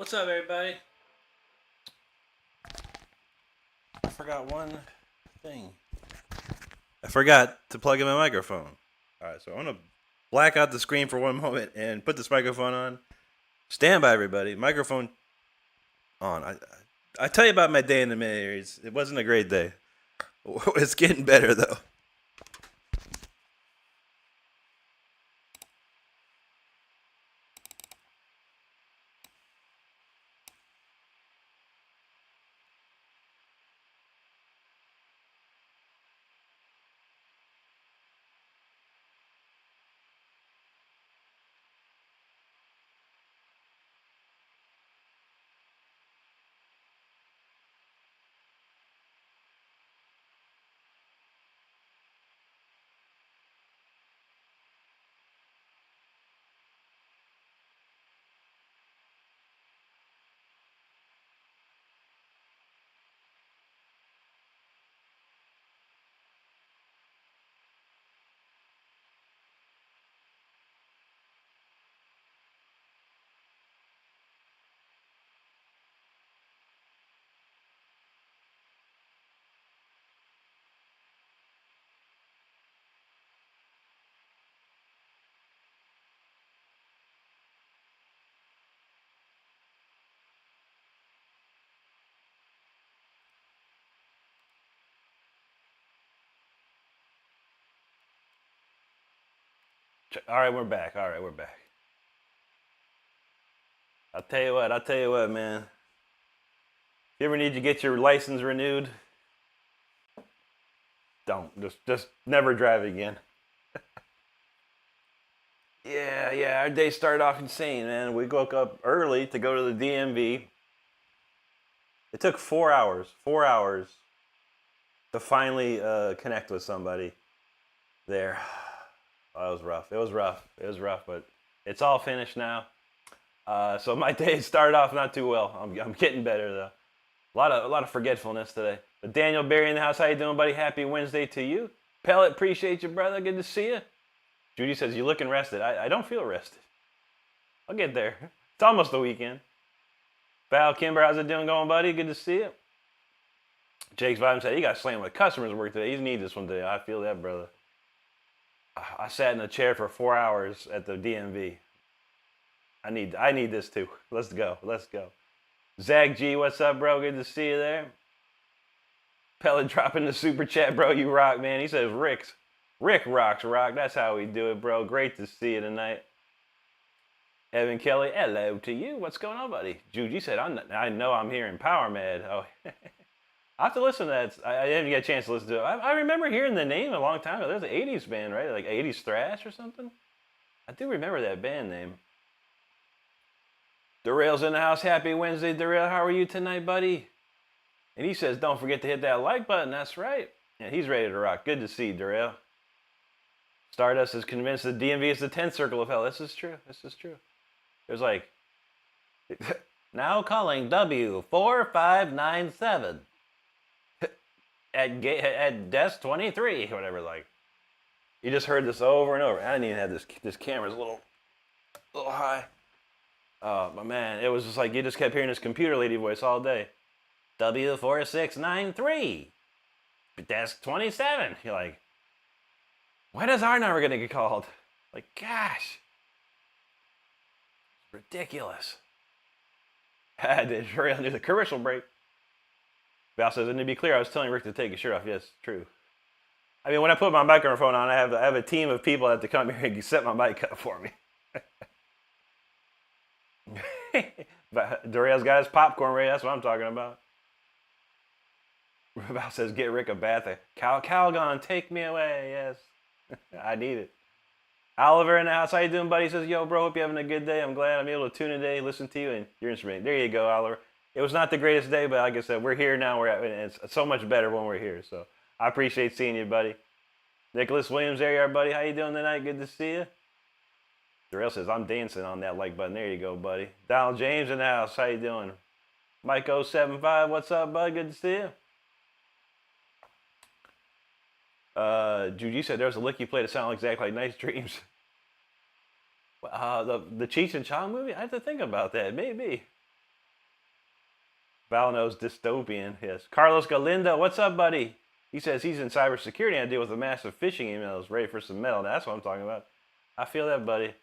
What's up, everybody? I forgot one thing. I forgot to plug in my microphone. Alright, so I'm going to black out the screen for one moment and put this microphone on. Stand by, everybody. Microphone on. I tell you about my day in the mid-areas. It wasn't a great day. It's getting better, though. All right, we're back. I'll tell you what, man. If you ever need to get your license renewed, don't. Just never drive again. Yeah, our day started off insane, man. We woke up early to go to the DMV. It took 4 hours to finally connect with somebody there. Oh, it was rough, but it's all finished now. So my day started off not too well. I'm getting better though. A lot of forgetfulness today. But Daniel Berry in the house, how you doing, buddy? Happy Wednesday to you. Pellet, appreciate you, brother. Good to see you. Judy says you're looking rested. I don't feel rested. I'll get there. It's almost the weekend. Val Kimber, how's it doing going, buddy? Good to see you. Jake's Vibe said he got slammed with customers work today. He needs this one today. I feel that, brother. I sat in a chair for 4 hours at the DMV. I need this too. Let's go. Zach G, what's up, bro? Good to see you there. Pellet dropping the super chat, bro. You rock, man. He says Rick rocks rock. That's how we do it, bro. Great to see you tonight. Evan Kelly, hello to you. What's going on, buddy? Juji said, I know I'm hearing Power Mad. Oh, I have to listen to that. I didn't get a chance to listen to it. I remember hearing the name a long time ago. There's an 80s band, right? Like 80s thrash or something. I do remember that band name. Darrell's in the house. Happy Wednesday, Darrell. How are you tonight, buddy? And he says, don't forget to hit that like button. That's right. Yeah, he's ready to rock. Good to see you, Darrell. Stardust is convinced that DMV is the 10th circle of hell. This is true. There's like, now calling W4597 at desk 23, whatever. Like, you just heard this over and over. I didn't even have this camera's a little high. But man, it was just like you just kept hearing this computer lady voice all day. W4693, desk 27. You're like, when is our number gonna get called? Like, gosh. Ridiculous. Did hurry on to the commercial break. Val says, and to be clear, I was telling Rick to take his shirt off. Yes, true. I mean, when I put my microphone on, I have a team of people that have to come here and set my mic up for me. Darrell's got his popcorn ready. That's what I'm talking about. Val says, get Rick a bath. Calgon, take me away. Yes, I need it. Oliver in the house. How you doing, buddy? He says, yo, bro, hope you're having a good day. I'm glad I'm able to tune in today, listen to you, and your instrument. There you go, Oliver. It was not the greatest day, but like I said, we're here now. It's so much better when we're here. So I appreciate seeing you, buddy. Nicholas Williams, there you are, buddy. How you doing tonight? Good to see you. Darrell says, I'm dancing on that like button. There you go, buddy. Donald James in the house. How you doing? Mike075, what's up, bud? Good to see you. Juju said there was a lick you played that sounded exactly like Nice Dreams. The Cheech and Chong movie? I have to think about that. Maybe. Val knows dystopian. Yes. Carlos Galindo, what's up, buddy? He says he's in cybersecurity and I deal with a massive phishing emails ready for some metal. That's what I'm talking about. I feel that, buddy.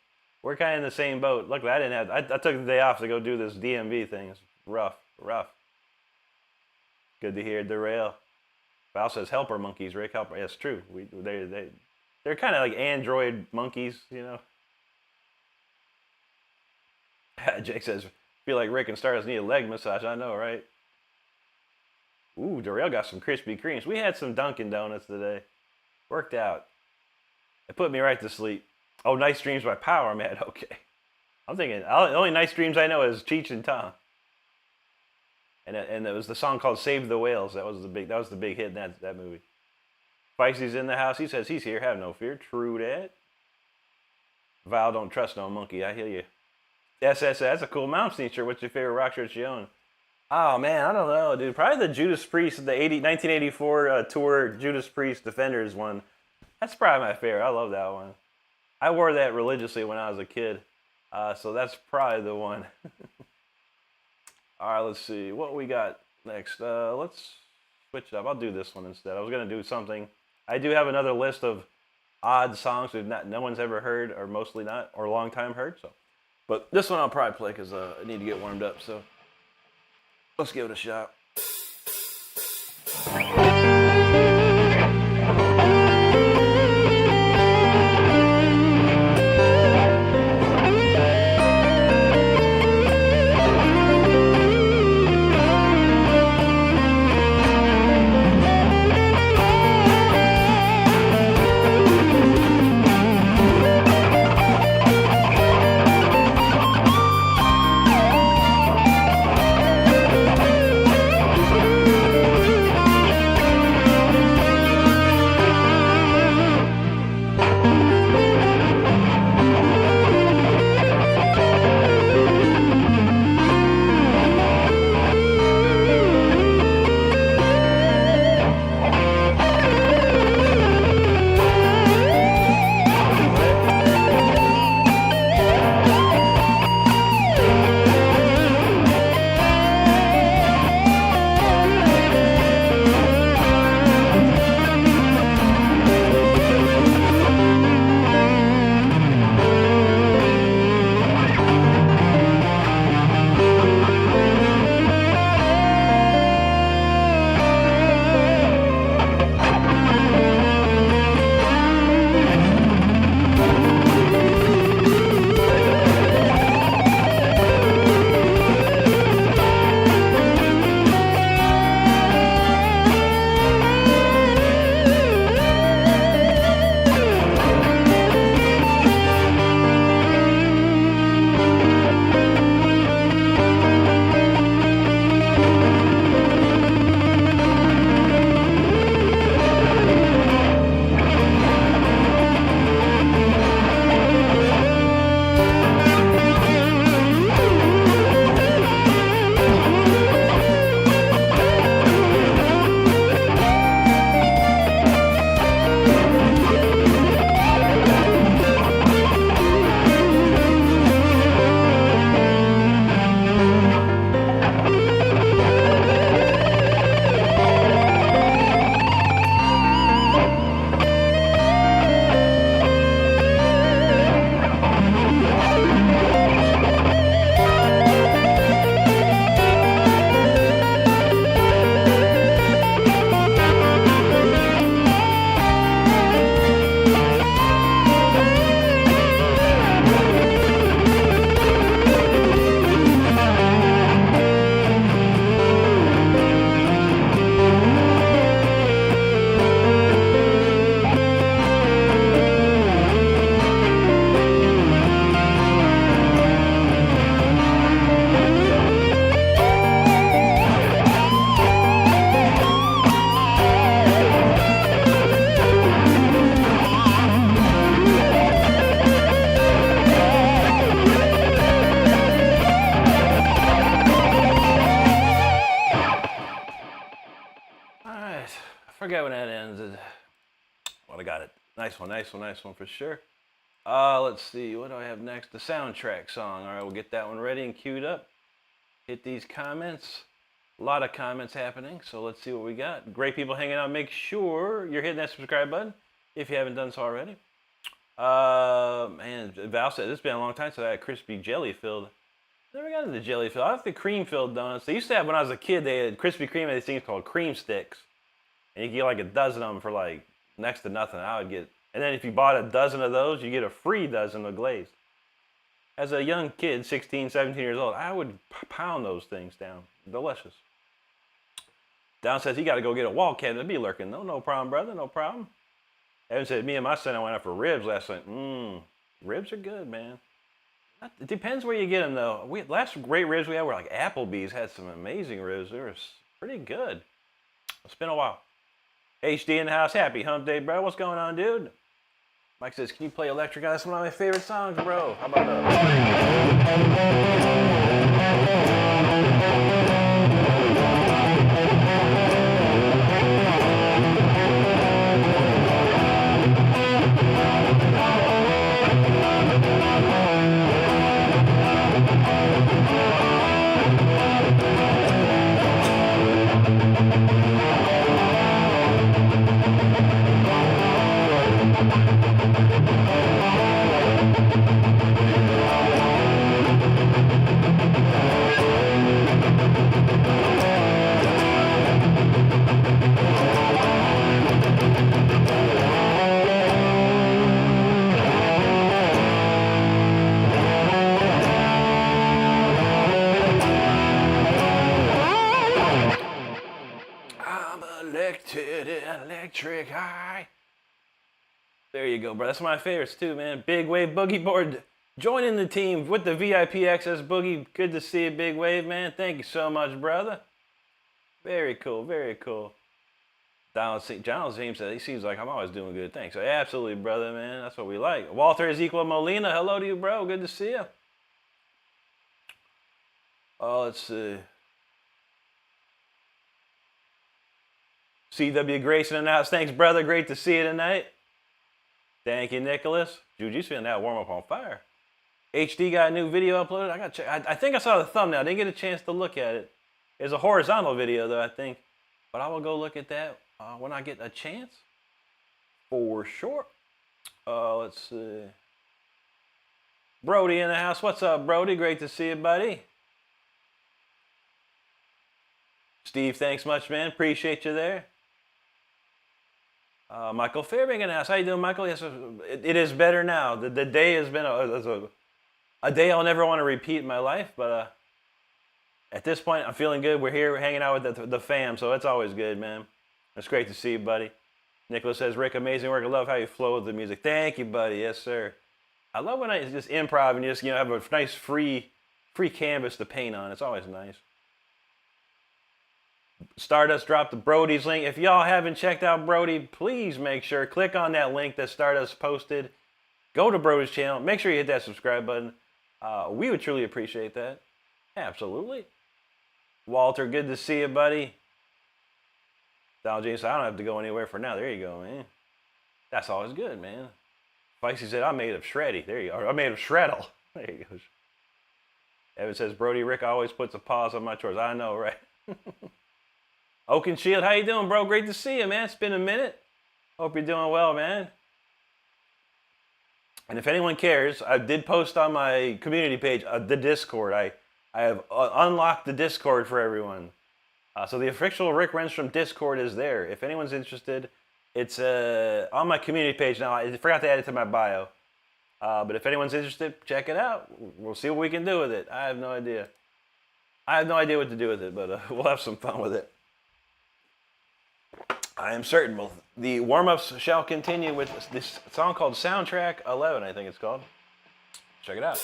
We're kind of in the same boat. Luckily, I took the day off to go do this DMV thing. It's rough. Good to hear, Darrell. Val says, helper monkeys, Rick. Helper. Yes, true. They're kind of like android monkeys, you know. Jake says, feel like Rick and Stardust need a leg massage. I know, right? Ooh, Darrell got some Krispy Kremes. We had some Dunkin' Donuts today. Worked out. It put me right to sleep. Oh, Nice Dreams by Power Mad. Okay. I'm thinking, the only Nice Dreams I know is Cheech and Tom. And it was the song called Save the Whales. That was the big hit in that movie. Feisty's in the house. He says he's here. Have no fear. True that. Val don't trust no monkey. I hear you. SS, that's a cool Mom Sneak shirt. What's your favorite rock shirt you own? Oh, man, I don't know, dude. Probably the Judas Priest, the 1984 tour Judas Priest Defenders one. That's probably my favorite. I love that one. I wore that religiously when I was a kid. So that's probably the one. All right, let's see. What we got next? Let's switch it up. I'll do this one instead. I was going to do something. I do have another list of odd songs that no one's ever heard, or mostly not, or a long time heard. So, but this one I'll probably play because I need to get warmed up. So let's give it a shot. forget when that ends. Well, I got it. Nice one for sure. Let's see. What do I have next? The soundtrack song. All right, we'll get that one ready and queued up. Hit these comments. A lot of comments happening, so let's see what we got. Great people hanging out. Make sure you're hitting that subscribe button if you haven't done so already. Man, Val said it's been a long time since I had crispy jelly filled. Never got into jelly filled. I like the cream filled donuts. They used to have, when I was a kid, they had Krispy Kreme and these things called cream sticks. And you get like a dozen of them for like next to nothing. I would get, and then if you bought a dozen of those, you get a free dozen of glazed. As a young kid, 16, 17 years old, I would pound those things down. Delicious. Don says, you got to go get a wall cabinet. It'd be lurking. No problem, brother. No problem. Evan said, me and my son, I went out for ribs last night. Ribs are good, man. It depends where you get them, though. Last great ribs we had were like Applebee's. Had some amazing ribs. They were pretty good. It's been a while. HD in the house. Happy hump day, bro. What's going on, dude? Mike says, can you play Electric? That's one of my favorite songs, bro. How about that? Electric high. There you go, bro. That's my favorites too, man. Big Wave Boogie Board. Joining the team with the VIP access, Boogie. Good to see you, Big Wave, man. Thank you so much, brother. Very cool, very cool. Donald James said, he seems like I'm always doing good. Thanks. Absolutely, brother, man. That's what we like. Walter Ezekiel Molina. Hello to you, bro. Good to see you. Oh, let's see. CW Grayson announced. Thanks, brother. Great to see you tonight. Thank you, Nicholas. Juju's feeling that warm up on fire. HD got a new video uploaded. I think I saw the thumbnail. I didn't get a chance to look at it. It's a horizontal video, though, I think. But I will go look at that when I get a chance. For sure. Let's see. Brody in the house. What's up, Brody? Great to see you, buddy. Steve, thanks much, man. Appreciate you there. Michael Fairbank in the house. How you doing, Michael? Yes, it is better now. The day has been a day I'll never want to repeat in my life, but at this point, I'm feeling good. We're here, we're hanging out with the fam, so it's always good, man. It's great to see you, buddy. Nicholas says, Rick, amazing work. I love how you flow with the music. Thank you, buddy. Yes, sir. I love when I just improv and just have a nice free canvas to paint on. It's always nice. Stardust dropped the Brody's link. If y'all haven't checked out Brody, please make sure, click on that link that Stardust posted. Go to Brody's channel. Make sure you hit that subscribe button. We would truly appreciate that. Absolutely. Walter, good to see you, buddy. Donald James said, I don't have to go anywhere for now. There you go, man. That's always good, man. Feisty said, I'm made of shreddy. There you go. I'm made of shreddle. There you go. Evan says, Brody, Rick always puts a pause on my chores. I know, right? Oaken Shield, how you doing, bro? Great to see you, man. It's been a minute. Hope you're doing well, man. And if anyone cares, I did post on my community page the Discord. I have unlocked the Discord for everyone. So the official Rick Renstrom Discord is there. If anyone's interested, it's on my community page now. I forgot to add it to my bio. But if anyone's interested, check it out. We'll see what we can do with it. I have no idea. I have no idea what to do with it, but we'll have some fun with it. I am certain the warm-ups shall continue with this song called Soundtrack 11, I think it's called. Check it out.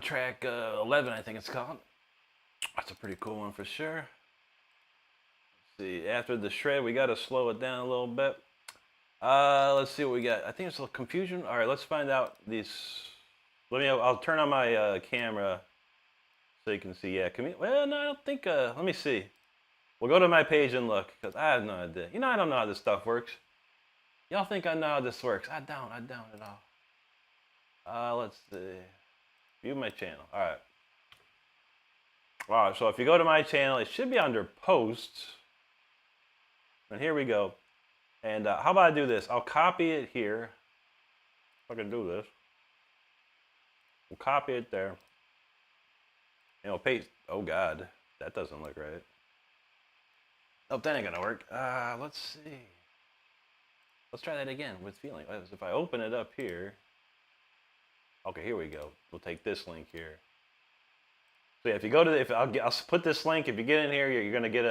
on track 11, I think it's called. That's a pretty cool one for sure. Let's see, after the shred, we got to slow it down a little bit. Let's see what we got. I think it's a little confusion. All right, let's find out these. I'll turn on my camera so you can see. Yeah, well, no, I don't think. Let me see. We'll go to my page and look, because I have no idea. You know, I don't know how this stuff works. Y'all think I know how this works? I don't at all. Let's see. View my channel. All right. All right, so if you go to my channel, it should be under posts. And here we go. And how about I do this? I'll copy it here. If I can do this. We'll copy it there. And we'll paste. Oh, God. That doesn't look right. Oh, that ain't going to work. Let's see. Let's try that again with feeling. If I open it up here. Okay, here we go. We'll take this link here. So yeah, if you go to I'll put this link. If you get in here, you're gonna get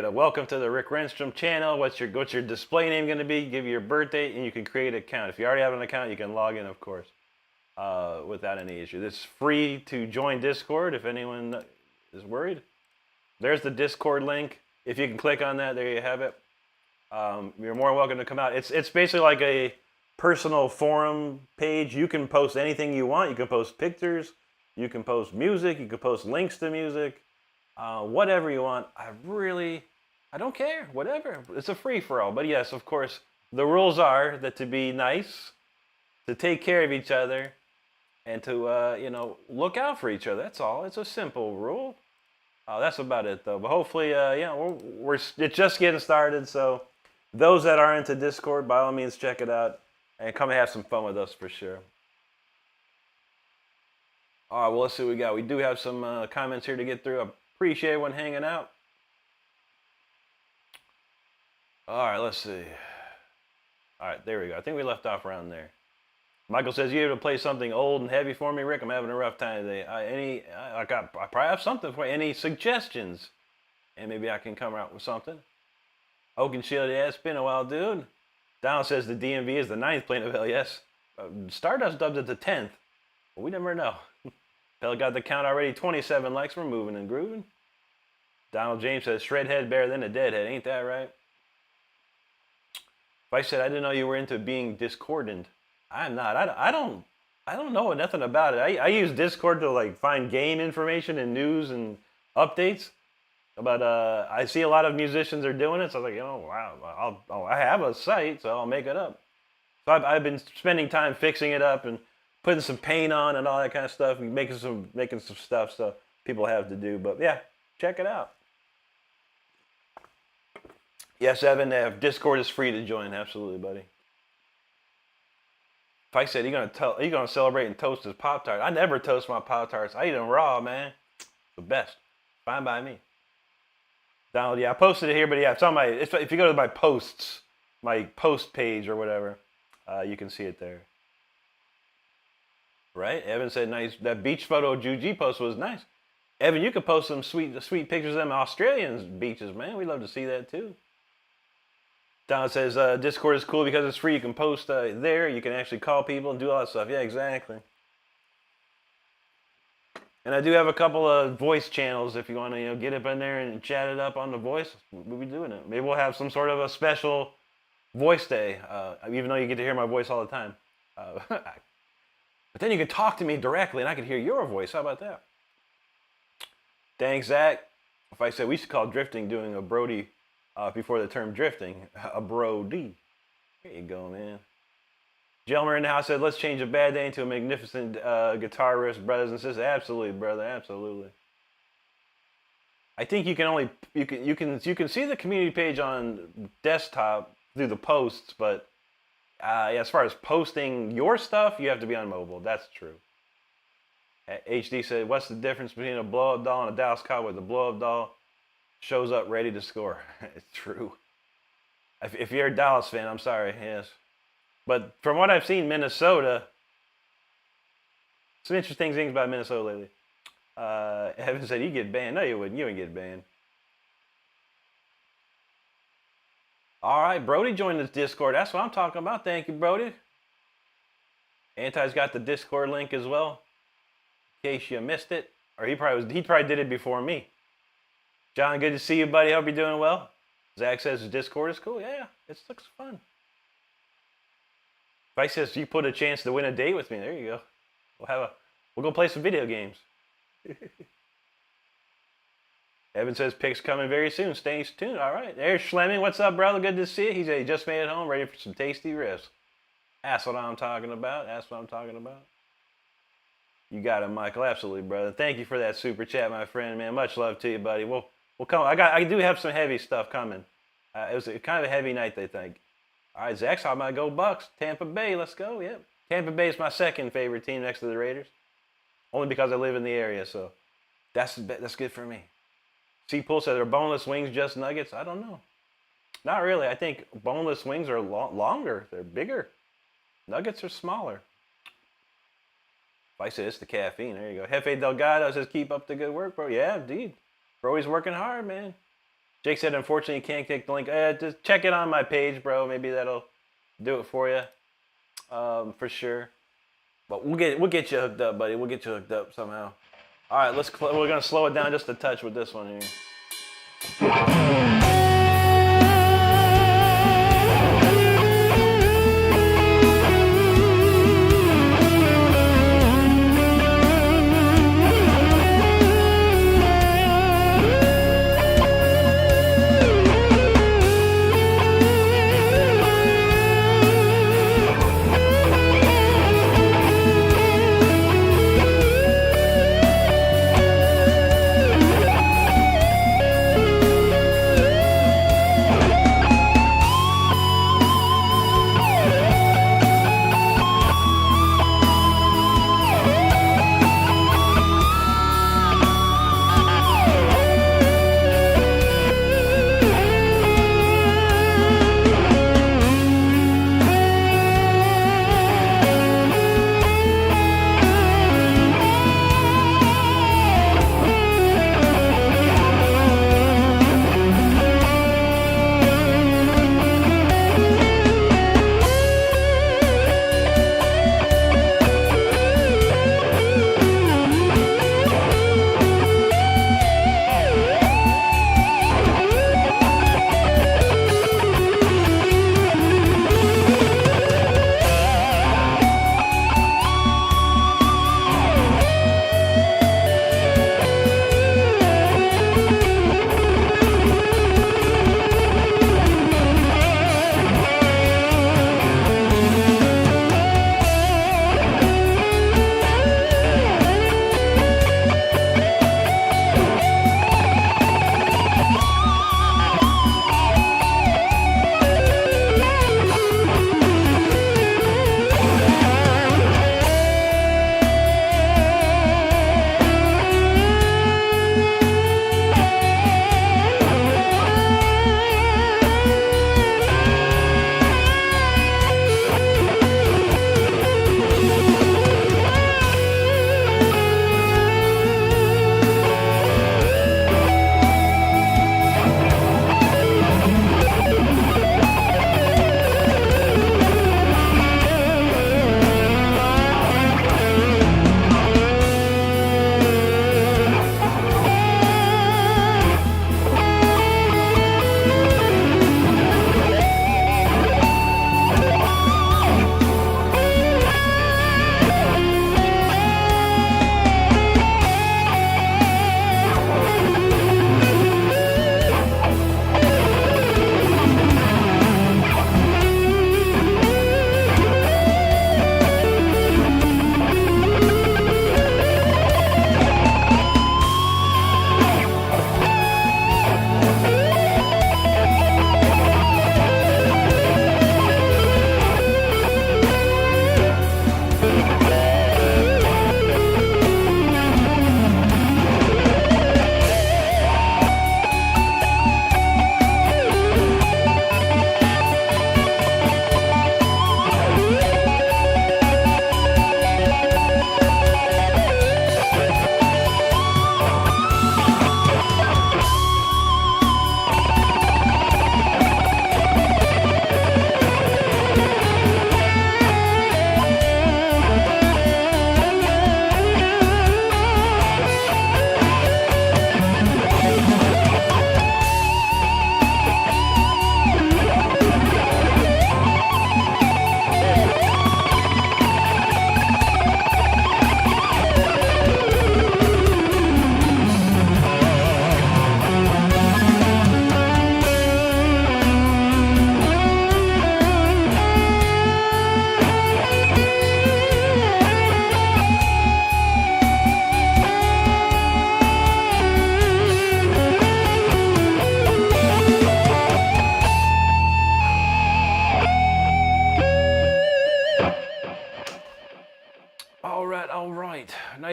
a welcome to the Rick Renstrom channel. What's your display name gonna be? Give your birth date, and you can create an account. If you already have an account, you can log in, of course, without any issue. This is free to join Discord. If anyone is worried, there's the Discord link. If you can click on that, there you have it. You're more welcome to come out. It's basically like a personal forum page. You can post anything you want. You can post pictures. You can post music. You can post links to music. Whatever you want. I don't care. Whatever. It's a free-for-all. But yes, of course, the rules are that to be nice, to take care of each other, and to look out for each other. That's all. It's a simple rule. That's about it, though. But hopefully, it's just getting started. So those that are into Discord, by all means, check it out and come and have some fun with us for sure. All right, well, let's see what we got. We do have some comments here to get through. I appreciate everyone hanging out. All right, let's see. All right, there we go. I think we left off around there. Michael says, you able to play something old and heavy for me, Rick? I'm having a rough time today. I probably have something for you. Any suggestions? And maybe I can come out with something. Oak and Shield, yeah, it's been a while, dude. Donald says the DMV is the 9th plane of LES. Stardust dubbed it the 10th. But we never know. Pell got the count already. 27 likes. We're moving and grooving. Donald James says, shredhead better than a deadhead. Ain't that right? If I said I didn't know you were into being discordant, I'm not. I don't know nothing about it. I use Discord to like find game information and news and updates. But I see a lot of musicians are doing it, so I was like, wow, I have a site, so I'll make it up. So I've been spending time fixing it up and putting some paint on and all that kind of stuff, and making some stuff so people have to do. But yeah, check it out. Yes, Evan, Discord is free to join. Absolutely, buddy. If I said you're gonna celebrate and toast his Pop-Tart, I never toast my Pop-Tarts. I eat them raw, man. The best. Fine by me. Donald, yeah, I posted it here, but yeah, it's on if you go to my posts, my post page or whatever, you can see it there. Right? Evan said, nice. That beach photo Juji post was nice. Evan, you could post some sweet pictures of them Australian beaches, man. We'd love to see that too. Donald says, Discord is cool because it's free. You can post there. You can actually call people and do all that stuff. Yeah, exactly. And I do have a couple of voice channels if you want to get up in there and chat it up on the voice. We'll be doing it. Maybe we'll have some sort of a special voice day, even though you get to hear my voice all the time. But then you can talk to me directly and I can hear your voice. How about that? Thanks, Zach. If I said we should call drifting doing a Brody before the term drifting, a Brody. There you go, man. Jelmer in the house said, let's change a bad day into a magnificent guitar riff, brothers and sisters. Absolutely, brother. Absolutely. I think you can see the community page on desktop through the posts, but as far as posting your stuff, you have to be on mobile. That's true. HD said, what's the difference between a blow-up doll and a Dallas Cowboy? The blow-up doll shows up ready to score. It's true. If you're a Dallas fan, I'm sorry. Yes. But from what I've seen, Minnesota, some interesting things about Minnesota lately. Evan said, you get banned. No, you wouldn't. You wouldn't get banned. All right, Brody joined this Discord. That's what I'm talking about. Thank you, Brody. Anti's got the Discord link as well. in case you missed it, or he probably did it before me. John, good to see you, buddy. Hope you're doing well. Zach says his Discord is cool. Yeah, it looks fun. Vice says you put a chance to win a date with me. There you go. We'll go play some video games. Evan says picks coming very soon. Stay tuned. All right. There's Schlemming. What's up, brother? Good to see you. He said he just made it home, ready for some tasty ribs. That's what I'm talking about. That's what I'm talking about. You got it, Michael. Absolutely, brother. Thank you for that super chat, my friend, man. Much love to you, buddy. We'll come. I do have some heavy stuff coming. It was kind of a heavy night, they think. All right, Zach's talking about go Bucks. Tampa Bay, let's go. Yep. Tampa Bay is my second favorite team next to the Raiders. Only because I live in the area, so that's good for me. C-Pool said, are boneless wings just nuggets? I don't know. Not really. I think boneless wings are longer. They're bigger. Nuggets are smaller. If I say it's the caffeine, there you go. Jefe Delgado says, keep up the good work, bro. Yeah, indeed. Bro, he's working hard, man. Jake said, unfortunately, you can't click the link. Just check it on my page, bro. Maybe that'll do it for you, for sure. But we'll get you hooked up, buddy. We'll get you hooked up somehow. All right, we're gonna slow it down just a touch with this one here.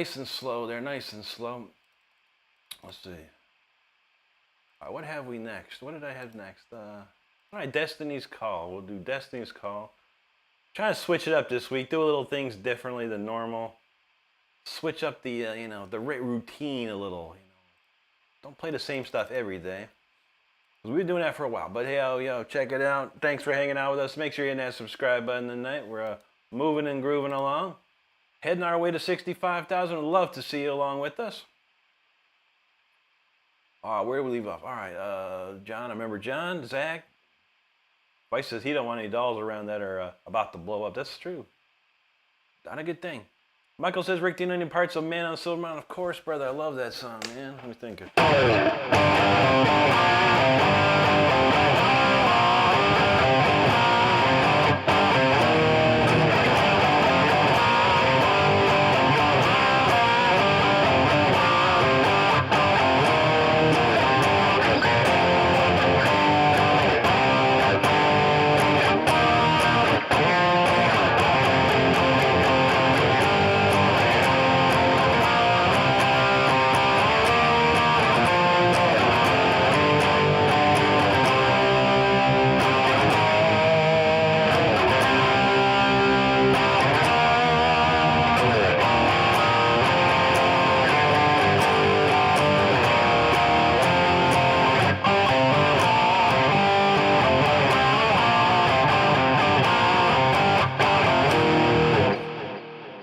nice and slow. They're nice and slow. Let's see. All right, what have we next? What did I have next? All right, Destiny's Call. We'll do Destiny's Call. Trying to switch it up this week. Do a little things differently than normal. Switch up the the routine a little. Don't play the same stuff every day. We've been doing that for a while. But hey, yo, check it out. Thanks for hanging out with us. Make sure you hit that subscribe button tonight. We're moving and grooving along. Heading our way to 65,000. Would love to see you along with us. Where do we leave off? All right, John. I remember John, Zach. Vice says he don't want any dolls around that are about to blow up. That's true. Not a good thing. Michael says Rick Dean Onion Parts of Man on Silver Mountain. Of course, brother. I love that song, man. Let me think of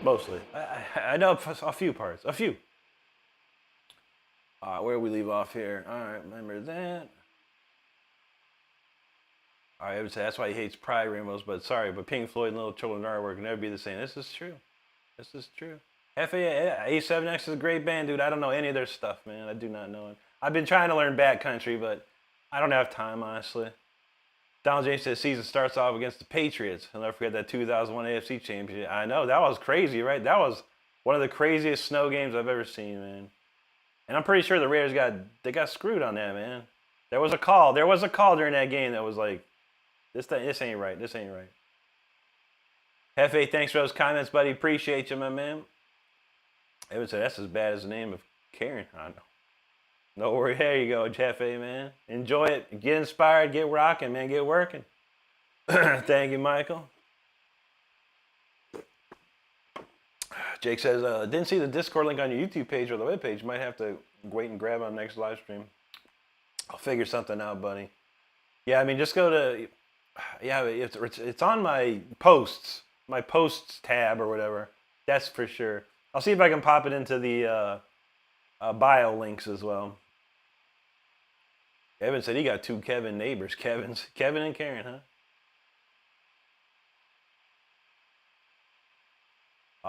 mostly. I know a few parts. A few. Where do we leave off here? All right, remember that. All right, I would say that's why he hates Pride Rainbows, but sorry, but Pink Floyd and Little Children artwork can never be the same. This is true. This is true. A7X is a great band, dude. I don't know any of their stuff, man. I do not know it. I've been trying to learn Backcountry, but I don't have time, honestly. Donald James says season starts off against the Patriots. I'll never forget that 2001 AFC Championship. I know, that was crazy, right? That was one of the craziest snow games I've ever seen, man. And I'm pretty sure the Raiders got screwed on that, man. There was a call during that game that was like, this ain't right. This ain't right. Hefe, thanks for those comments, buddy. Appreciate you, my man. Evan said that's as bad as the name of Karen. I know. No worry. There you go, Hefe, man. Enjoy it. Get inspired. Get rocking, man. Get working. Thank you, Michael. Jake says, didn't see the Discord link on your YouTube page or the webpage. Might have to wait and grab it on the next live stream. I'll figure something out, buddy. Yeah, I mean, just go to, yeah, it's on my posts tab or whatever. That's for sure. I'll see if I can pop it into the bio links as well. Evan said he got two Kevin neighbors. Kevin and Karen, huh?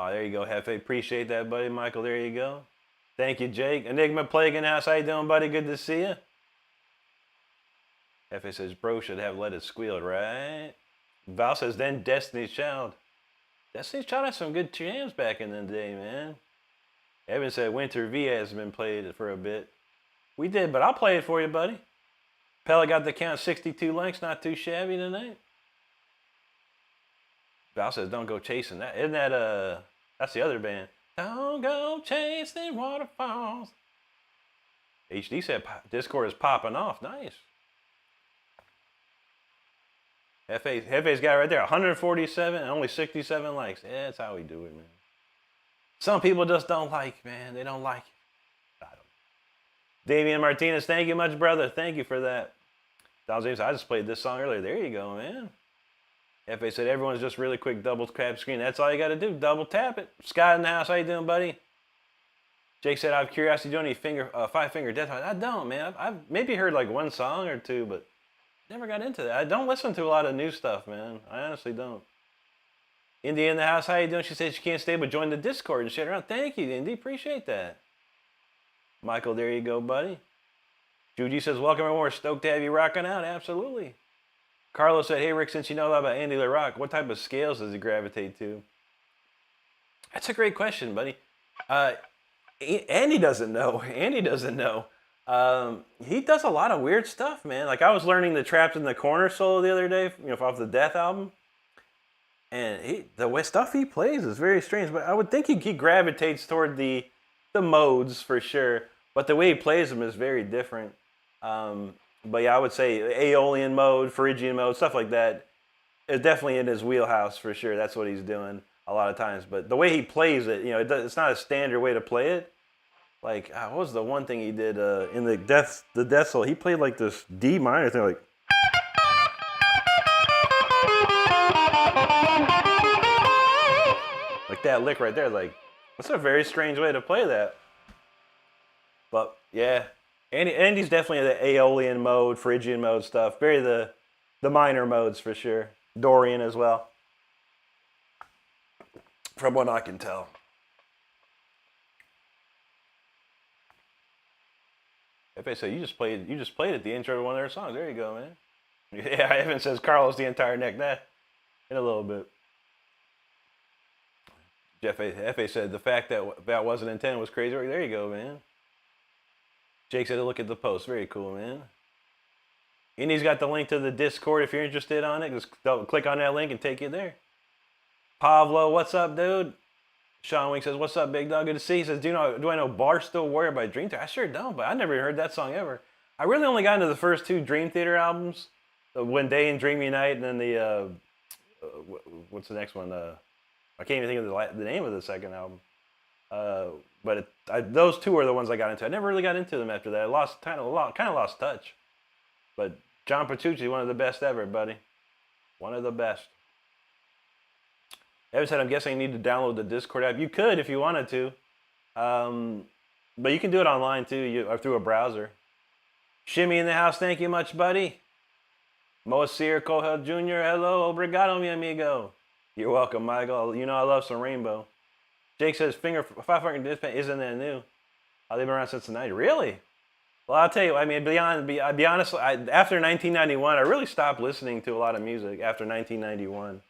Oh, there you go, Hefe. Appreciate that, buddy. Michael, there you go. Thank you, Jake. Enigma Plague in the house. How you doing, buddy? Good to see you. Hefe says, bro should have let it squeal, right? Val says, then Destiny's Child. Destiny's Child had some good jams back in the day, man. Evan said, Winter V has been played for a bit. We did, but I'll play it for you, buddy. Pella got the count 62 links, not too shabby tonight. Val says, don't go chasing that. Isn't that, that's the other band. Don't go chasing waterfalls. HD said, Discord is popping off. Nice. Hefe's got it right there, 147 and only 67 likes. Yeah, that's how we do it, man. Some people just don't like, man. They don't like it. I don't know. Damian Martinez, thank you much, brother. Thank you for that. Donald James, I just played this song earlier. There you go, man. Fa said, everyone's just really quick double tap screen. That's all you got to do. Double tap it. Scott in the house. How you doing, buddy? Jake said, I have curiosity. Do you know any five-finger death? I don't, man. I've maybe heard like one song or two, but never got into that. I don't listen to a lot of new stuff, man. I honestly don't. Indy in the house. How you doing? She said she can't stay, but join the Discord and shit around. Thank you, Indy. Appreciate that. Michael, there you go, buddy. Juji says, welcome everyone. We're stoked to have you rocking out. Absolutely. Carlos said, hey, Rick, since you know a lot about Andy LaRock, what type of scales does he gravitate to? That's a great question, buddy. Andy doesn't know. Andy doesn't know. He does a lot of weird stuff, man. Like I was learning the Trapped in the Corner solo the other day, off the Death album. And the way stuff he plays is very strange. But I would think he gravitates toward the modes for sure. But the way he plays them is very different. But yeah, I would say Aeolian mode, Phrygian mode, stuff like that is definitely in his wheelhouse for sure. That's what he's doing a lot of times. But the way he plays it, it's not a standard way to play it. Like, what was the one thing he did in the Death Soul? He played like this D minor thing, like that lick right there. Like, that's a very strange way to play that. But yeah, Andy's definitely the Aeolian mode, Phrygian mode stuff. Very the minor modes for sure. Dorian as well, from what I can tell. If they say you just played at the intro to one of their songs, there you go, man. Yeah, Evan says Carlos the entire neck. That in a little bit. Jeff F.A. said the fact that wasn't intended was crazy. There you go, man. Jake said to look at the post. Very cool, man. Indy's got the link to the Discord if you're interested on it. Just click on that link and take you there. Pablo, what's up, dude? Sean Wink says, what's up, big dog? Good to see you. He says, do I know Barstool Warrior by Dream Theater? I sure don't, but I never even heard that song ever. I really only got into the first two Dream Theater albums. When Day and Dream Unite, and then the, what's the next one? I can't even think of the name of the second album. But those two are the ones I got into. I never really got into them after that. I kind of lost touch. But John Petrucci, one of the best ever, buddy. One of the best. Evan said, I'm guessing you need to download the Discord app. You could if you wanted to. But you can do it online too, or through a browser. Shimmy in the house, thank you much, buddy. Moacir Cohel Jr., hello, obrigado, mi amigo. You're welcome, Michael. You know I love some Rainbow. Jake says, 500 disc isn't that new? They've been around since the 90s. Really? Well, I'll tell you, I mean, I'll be honest, after 1991, I really stopped listening to a lot of music after 1991.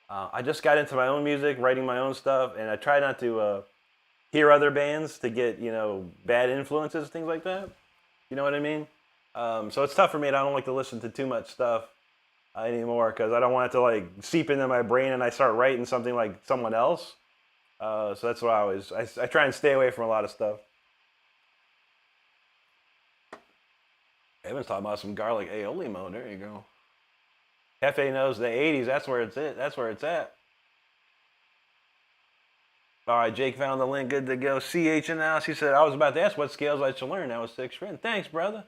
I just got into my own music, writing my own stuff, and I try not to hear other bands to get, bad influences, things like that. You know what I mean? So it's tough for me, and I don't like to listen to too much stuff anymore because I don't want it to seep into my brain and I start writing something like someone else. So that's why I try and stay away from a lot of stuff. Evan's talking about some garlic aioli mode. There you go. Hefe knows the 80s. That's where it's at. That's where it's at. All right, Jake found the link. Good to go. CH announced. He said, I was about to ask what scales I should learn. That was 6th friend. Thanks, brother.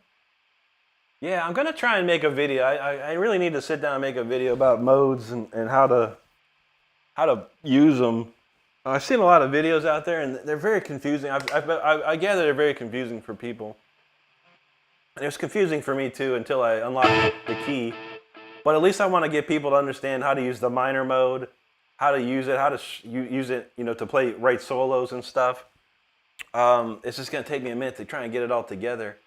Yeah, I'm going to try and make a video. I really need to sit down and make a video about modes and how to use them. I've seen a lot of videos out there, and they're very confusing. I gather they're very confusing for people. And it was confusing for me, too, until I unlocked the key. But at least I want to get people to understand how to use the minor mode, how to use it, how to use it, to write solos and stuff. It's just going to take me a minute to try and get it all together.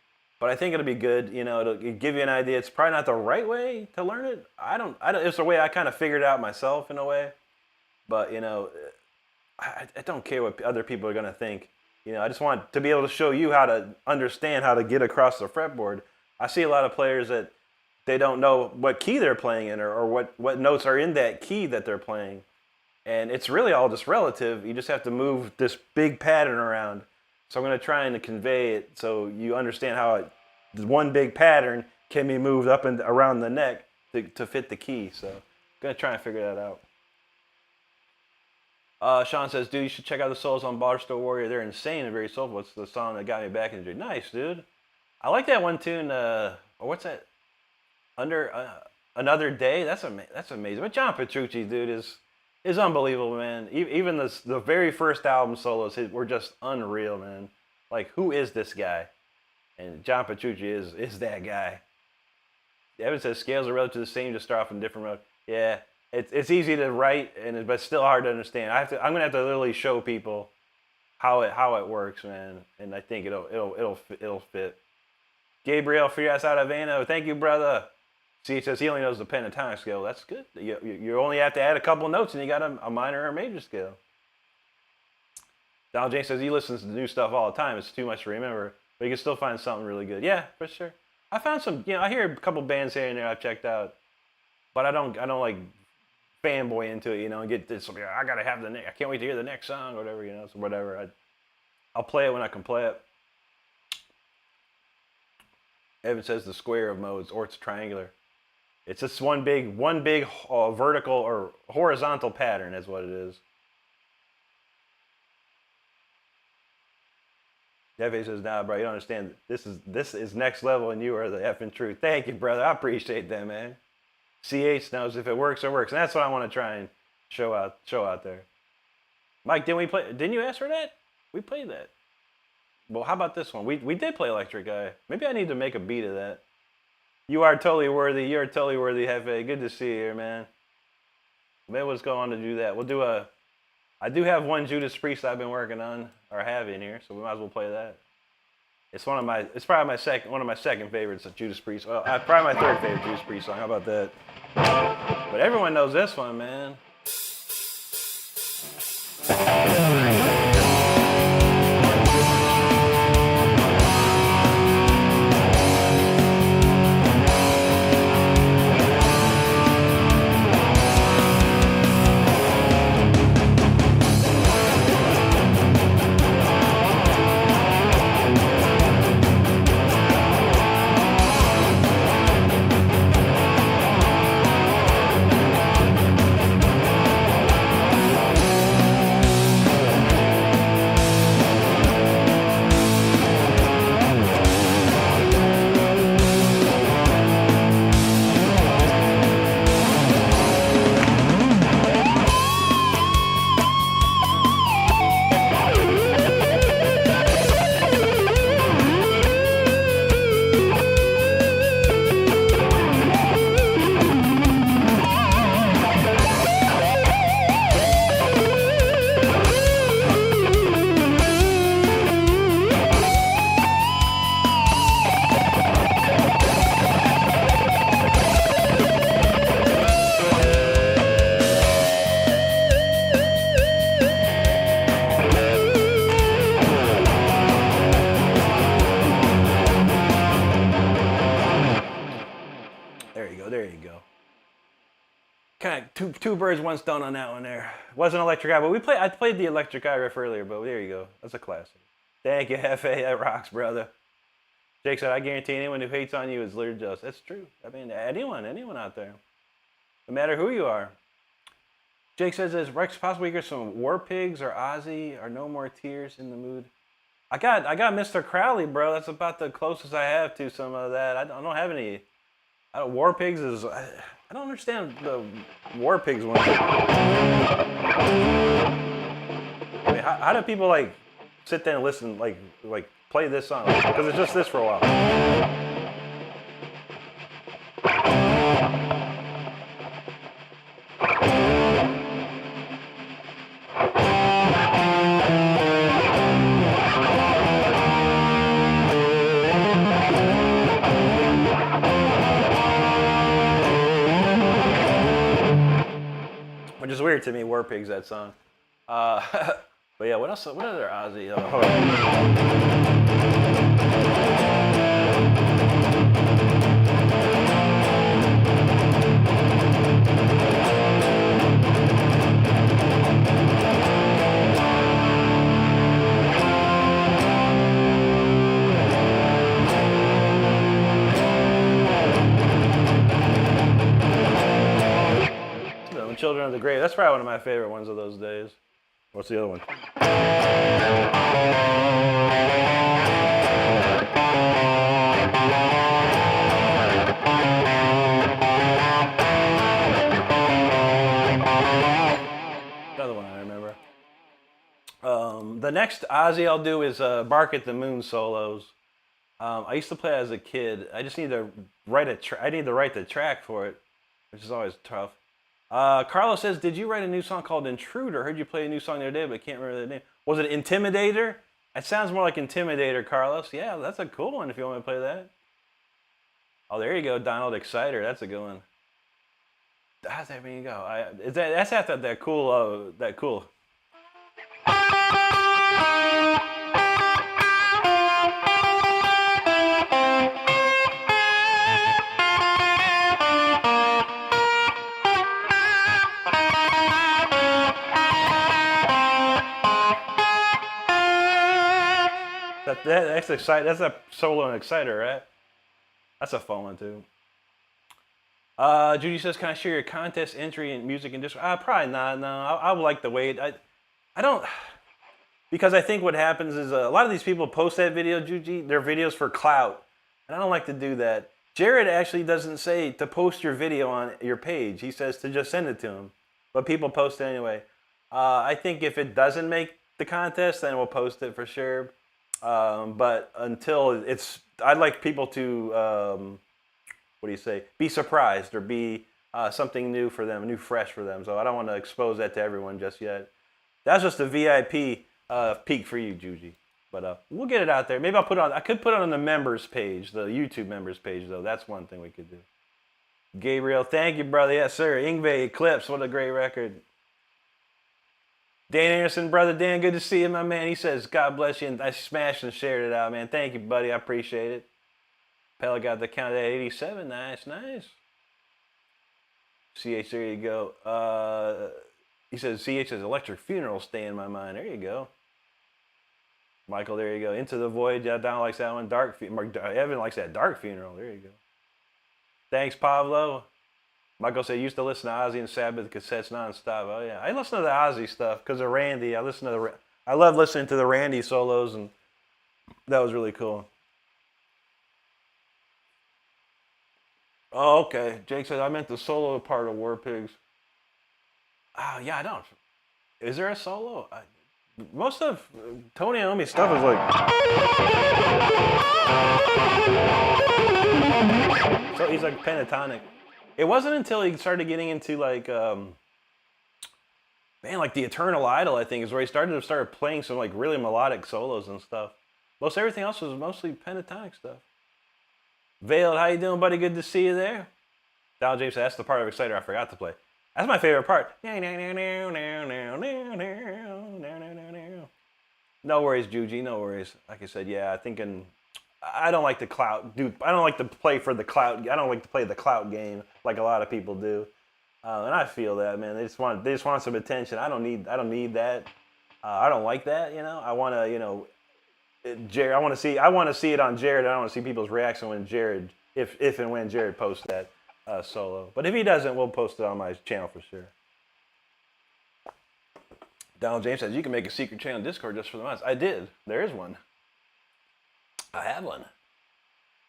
But I think it'll be good. It'll give you an idea. It's probably not the right way to learn it. I don't. It's a way I kind of figured out myself in a way. But I don't care what other people are going to think. I just want to be able to show you how to understand how to get across the fretboard. I see a lot of players that they don't know what key they're playing in or what notes are in that key that they're playing. And it's really all just relative. You just have to move this big pattern around. So I'm going to try and convey it so you understand how one big pattern can be moved up and around the neck to fit the key. So I'm going to try and figure that out. Sean says, dude, you should check out the solos on Barstool Warrior. They're insane and very soulful. It's the song that got me back into it. Nice, dude. I like that one tune. What's that? Another Day. That's amazing. But John Petrucci, dude, is unbelievable, man. Even the very first album solos were just unreal, man. Like, who is this guy? And John Petrucci is that guy. Evan says scales are relatively the same, just start off in different mode. Yeah. It's easy to write, but still hard to understand. I'm gonna have to literally show people how it works, man. And I think it'll fit. Gabriel Frias out of Havana, thank you, brother. See, it says he only knows the pentatonic scale. That's good. You only have to add a couple notes, and you got a minor or a major scale. Donald James says he listens to new stuff all the time. It's too much to remember, but you can still find something really good. Yeah, for sure. I found some. I hear a couple bands here and there I've checked out, but I don't like fanboy into it, and get this. I gotta have I can't wait to hear the next song, or whatever, So whatever. I'll play it when I can play it. Evan says the square of modes, or it's triangular. It's just one big vertical or horizontal pattern is what it is. Jeff says, nah, bro, you don't understand. This is next level, and you are the effing truth. Thank you, brother. I appreciate that, man. CH knows if it works, it works, and that's what I want to try and show out there. Mike, didn't you ask for that? We played that. Well, how about this one? We did play Electric Eye. Maybe I need to make a beat of that. You are totally worthy. You're totally worthy, Hefe. Good to see you here, man. Maybe let's go on to do that. We'll do I do have one Judas Priest I've been working on, or have in here, so we might as well play that. It's probably one of my second favorites of Judas Priest. Well, probably my third favorite Judas Priest song. How about that? But everyone knows this one, man. Two birds, one stone on that one there. Wasn't Electric Eye, but I played the Electric Eye riff earlier, but there you go. That's a classic. Thank you, Hefe. That rocks, brother. Jake said, I guarantee anyone who hates on you is literally just. That's true. I mean, anyone out there. No matter who you are. Jake says, is Rex possible you get some War Pigs or Ozzy or No More Tears in the mood? I got Mr. Crowley, bro. That's about the closest I have to some of that. I don't have any. War Pigs is. I don't understand the War Pigs one. I mean, how do people like sit there and listen, like play this song? Because it's just this for a while. Which is weird to me, War Pigs, that song. But yeah, what else? What other Ozzy? Hold on. Children of the Grave. That's probably one of my favorite ones of those days. What's the other one? Another one I remember. The next Ozzy I'll do is Bark at the Moon solos. I used to play as a kid. I just need to write I need to write the track for it, which is always tough. Carlos says, did you write a new song called Intruder? I heard you play a new song the other day, but I can't remember the name. Was it Intimidator? It sounds more like Intimidator, Carlos. Yeah, that's a cool one if you want me to play that. Oh, there you go, Donald Exciter. That's a good one. There you go. That's after that cool. that's exciting. That's a solo and exciter, right? That's a fun one too. Judy says, "Can I share your contest entry in music and disc?" Probably not. No, I would like to wait. I don't, because I think what happens is a lot of these people post that video, Judy. They're videos for clout, and I don't like to do that. Jared actually doesn't say to post your video on your page. He says to just send it to him, but people post it anyway. I think if it doesn't make the contest, then we'll post it for sure. But until it's, I'd like people to, what do you say, be surprised or be something new for them, new fresh for them. So I don't want to expose that to everyone just yet. That's just a VIP peek for you, Juji. But we'll get it out there. Maybe I'll put it on, I could put it on the members page, the YouTube members page, though. That's one thing we could do. Gabriel, thank you, brother. Yes, sir. Ingve, Eclipse, what a great record. Dan Anderson, brother Dan, good to see you, my man. He says, God bless you, and I smashed and shared it out, man. Thank you, buddy. I appreciate it. Pella got the count at 87. Nice, nice. CH, there you go. He says, CH says, Electric Funeral stay in my mind. There you go. Michael, there you go. Into the Void. Yeah, Don likes that one. Evan likes that Dark Funeral. There you go. Thanks, Pablo. Michael said, used to listen to Ozzy and Sabbath cassettes nonstop. Oh, yeah. I listen to the Ozzy stuff because of Randy. I love listening to the Randy solos, and that was really cool. Oh, okay. Jake said, I meant the solo part of War Pigs. Oh, yeah, I don't. Is there a solo? Most of Tony Iommi's stuff is like... So he's like pentatonic. It wasn't until he started getting into like, man, like the Eternal Idol, I think, is where he started playing some like really melodic solos and stuff. Most everything else was mostly pentatonic stuff. Veiled, how you doing, buddy? Good to see you there. Donald James said, that's the part of Exciter I forgot to play. That's my favorite part. No worries, Juji, no worries. Like I said, yeah, I don't like the clout, dude. I don't like to play for the clout. I don't like to play the clout game like a lot of people do, and I feel that, man. They just want some attention. I don't need that. I don't like that. You know, I want to, Jared. I want to see it on Jared. I don't want to see people's reaction when Jared, if and when Jared posts that solo. But if he doesn't, we'll post it on my channel for sure. Donald James says you can make a secret channel on Discord just for the mods. I did. There is one. I have one.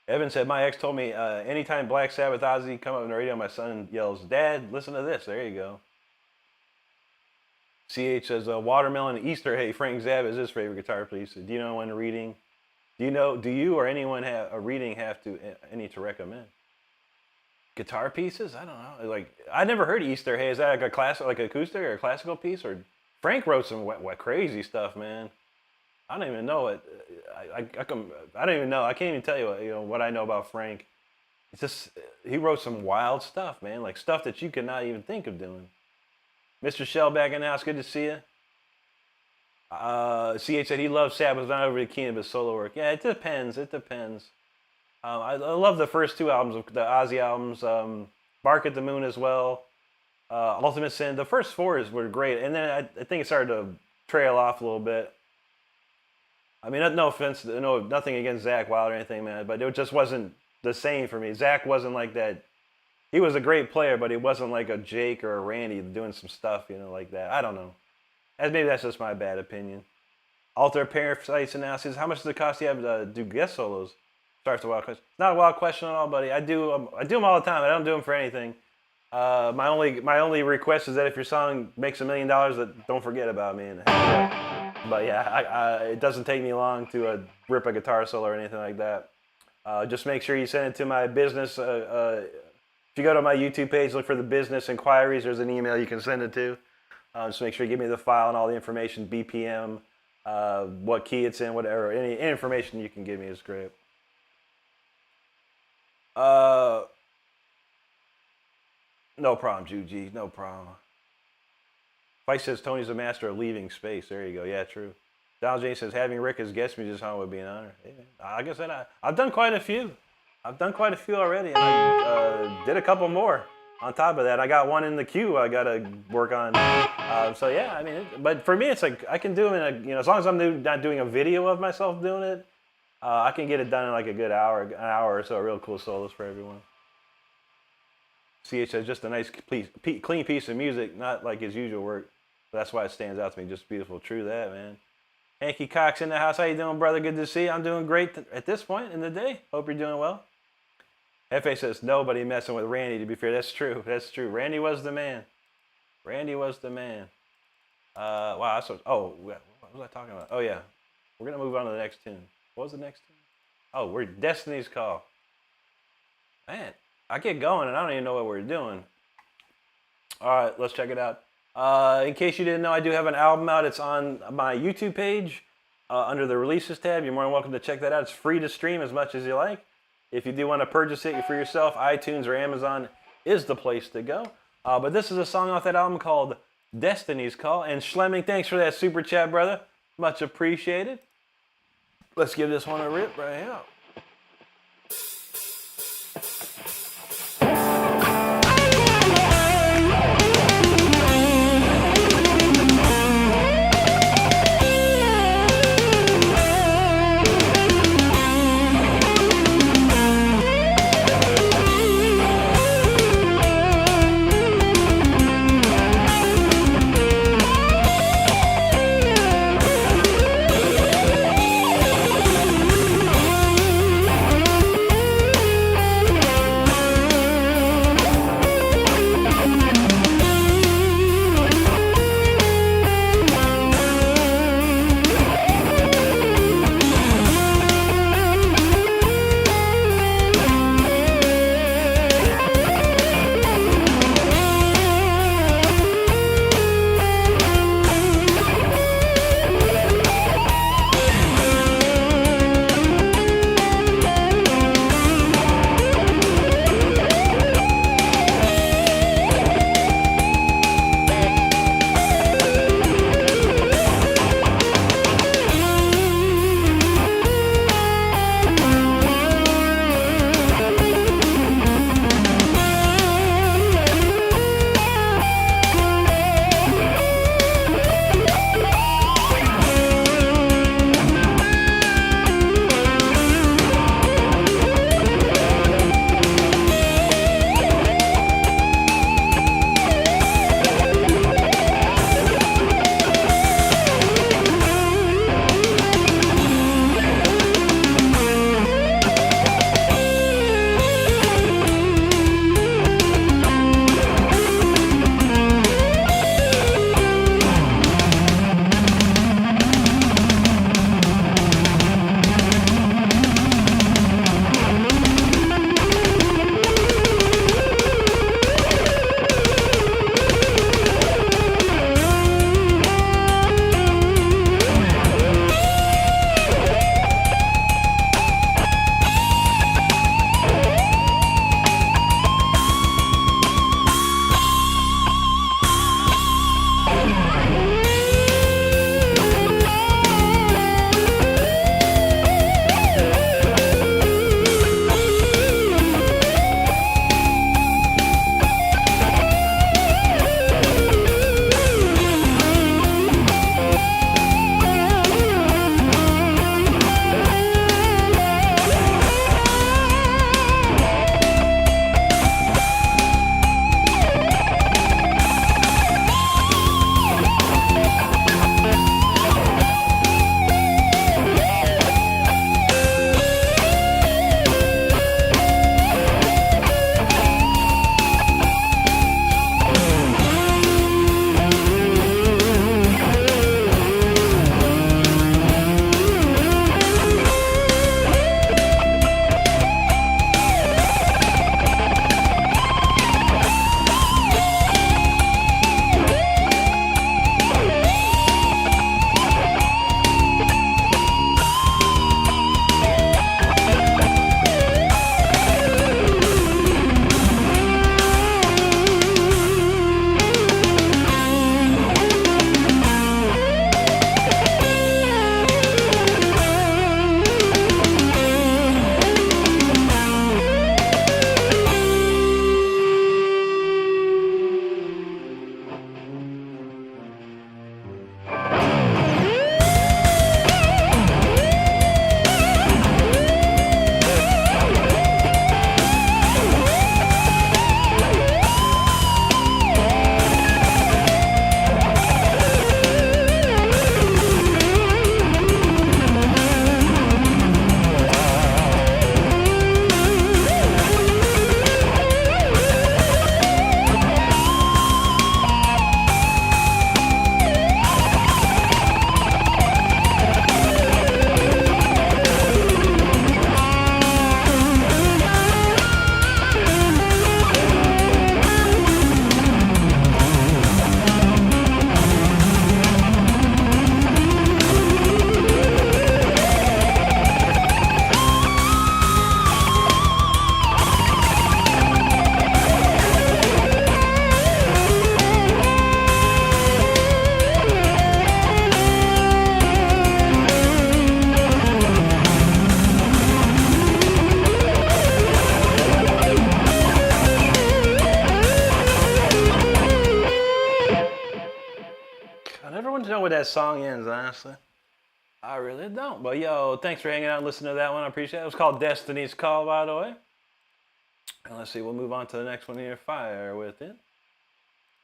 Evan said, my ex told me anytime Black Sabbath Ozzy come up on the radio, my son yells, Dad, listen to this. There you go. CH says, Watermelon Easter Hay, Frank Zappa is his favorite guitar piece. Do you know when reading? Do you or anyone have a reading any to recommend? Guitar pieces? I don't know. Like, I never heard Easter Hay. Is that like a classic, like acoustic or a classical piece? Or Frank wrote some what crazy stuff, man. I don't even know it. I don't even know. I can't even tell you what I know about Frank. It's just he wrote some wild stuff, man. Like stuff that you could not even think of doing. Mr. Shell back in the house. Good to see you. CH said he loves Sabbath, not overly keen of his solo work. Yeah, it depends. It depends. I love the first two albums, the Ozzy albums. Bark at the Moon as well. Ultimate Sin. The first four were great, and then I think it started to trail off a little bit. I mean, no offense, nothing against Zakk Wylde or anything, man, but it just wasn't the same for me. Zakk wasn't like that. He was a great player, but he wasn't like a Jake or a Randy doing some stuff, like that. I don't know. Maybe that's just my bad opinion. Alter Parasites analysis. How much does it cost you to do guest solos? Starts a wild question. It's not a wild question at all, buddy. I do them all the time. I don't do them for anything. My only request is that if your song makes $1 million, that don't forget about me. But yeah, it doesn't take me long to rip a guitar solo or anything like that. Just make sure you send it to my business. If you go to my YouTube page, look for the business inquiries. There's an email you can send it to. Just make sure you give me the file and all the information, BPM, what key it's in, whatever. Any information you can give me is great. No problem, Juji. No problem. Fight says Tony's a master of leaving space. There you go. Yeah, true. Donald J says having Rick as guest musician would be an honor. Yeah. Like I said, I've done quite a few. I've done quite a few already, and I did a couple more on top of that. I got one in the queue I got to work on. So yeah, I mean, but for me, it's like I can do them in as long as I'm not doing a video of myself doing it, I can get it done in like a good hour, an hour or so. Real cool solos for everyone. CH says just a nice, clean piece of music, not like his usual work. But that's why it stands out to me. Just beautiful. True that, man. Hanky Cox in the house. How you doing, brother? Good to see you. I'm doing great at this point in the day. Hope you're doing well. F.A. says nobody messing with Randy. To be fair, that's true. That's true. Randy was the man. Randy was the man. Wow. What was I talking about? Oh yeah. We're gonna move on to the next tune. What was the next tune? Oh, we're Destiny's Call. Man, I get going and I don't even know what we're doing. All right, let's check it out. In case you didn't know, I do have an album out. It's on my YouTube page under the releases tab. You're more than welcome to check that out. It's free to stream as much as you like. If you do want to purchase it for yourself, iTunes or Amazon is the place to go. But this is a song off that album called Destiny's Call. And Schlemming, thanks for that super chat, brother. Much appreciated. Let's give this one a rip right here. what that song ends, honestly. I really don't. But yo, thanks for hanging out and listening to that one. I appreciate it. It was called Destiny's Call, by the way. And let's see, we'll move on to the next one here. Fire with it.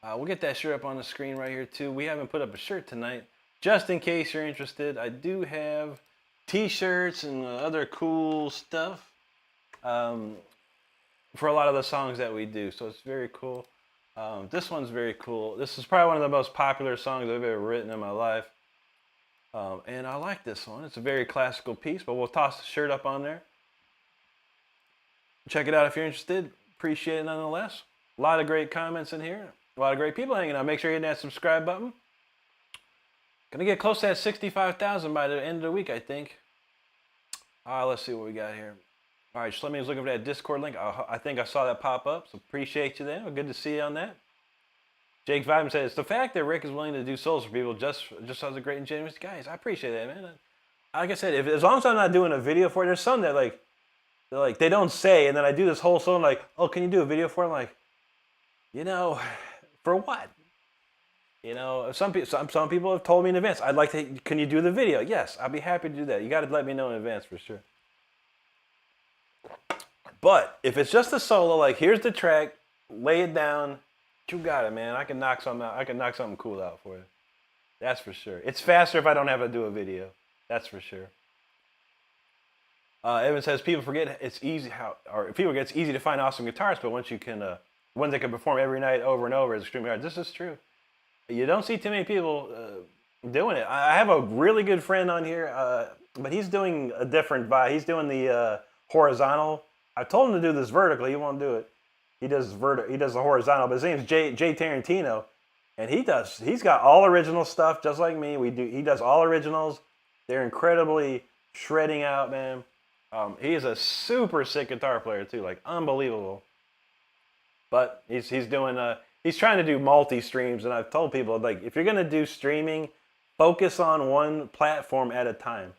We'll get that shirt up on the screen right here too. We haven't put up a shirt tonight. Just in case you're interested, I do have t-shirts and other cool stuff for a lot of the songs that we do. So it's very cool. This one's very cool. This is probably one of the most popular songs I've ever written in my life. And I like this one. It's a very classical piece, but we'll toss the shirt up on there. Check it out if you're interested. Appreciate it nonetheless. A lot of great comments in here. A lot of great people hanging out. Make sure you hit that subscribe button. Gonna get close to that 65,000 by the end of the week, I think. Let's see what we got here. All right, just let me look for that Discord link. I think I saw that pop up, so appreciate you there. Good to see you on that. Jake Vibin says, the fact that Rick is willing to do solos for people just has a great and generous guys. I appreciate that, man. Like I said, as long as I'm not doing a video for it, there's some that they don't say, and then I do this whole song like, oh, can you do a video for it? I'm like, for what? Some people have told me in advance, I'd like to, can you do the video? Yes, I'll be happy to do that. You got to let me know in advance for sure. But if it's just a solo, like here's the track, lay it down, you got it, man. I can knock something out. I can knock something cool out for you. That's for sure. It's faster if I don't have to do a video. That's for sure. Evan says people forget it's easy it's easy to find awesome guitarists, but once you can, ones that can perform every night over and over is extremely hard. This is true. You don't see too many people doing it. I have a really good friend on here, but he's doing a different vibe. He's doing the horizontal. I told him to do this vertically. He won't do it. He does the horizontal, but his name's Jay Tarantino, and he's got all original stuff just like me. He does all originals. They're incredibly shredding out, man. He is a super sick guitar player too, like unbelievable. But he's trying to do multi-streams, and I've told people, like, if you're gonna do streaming, focus on one platform at a time.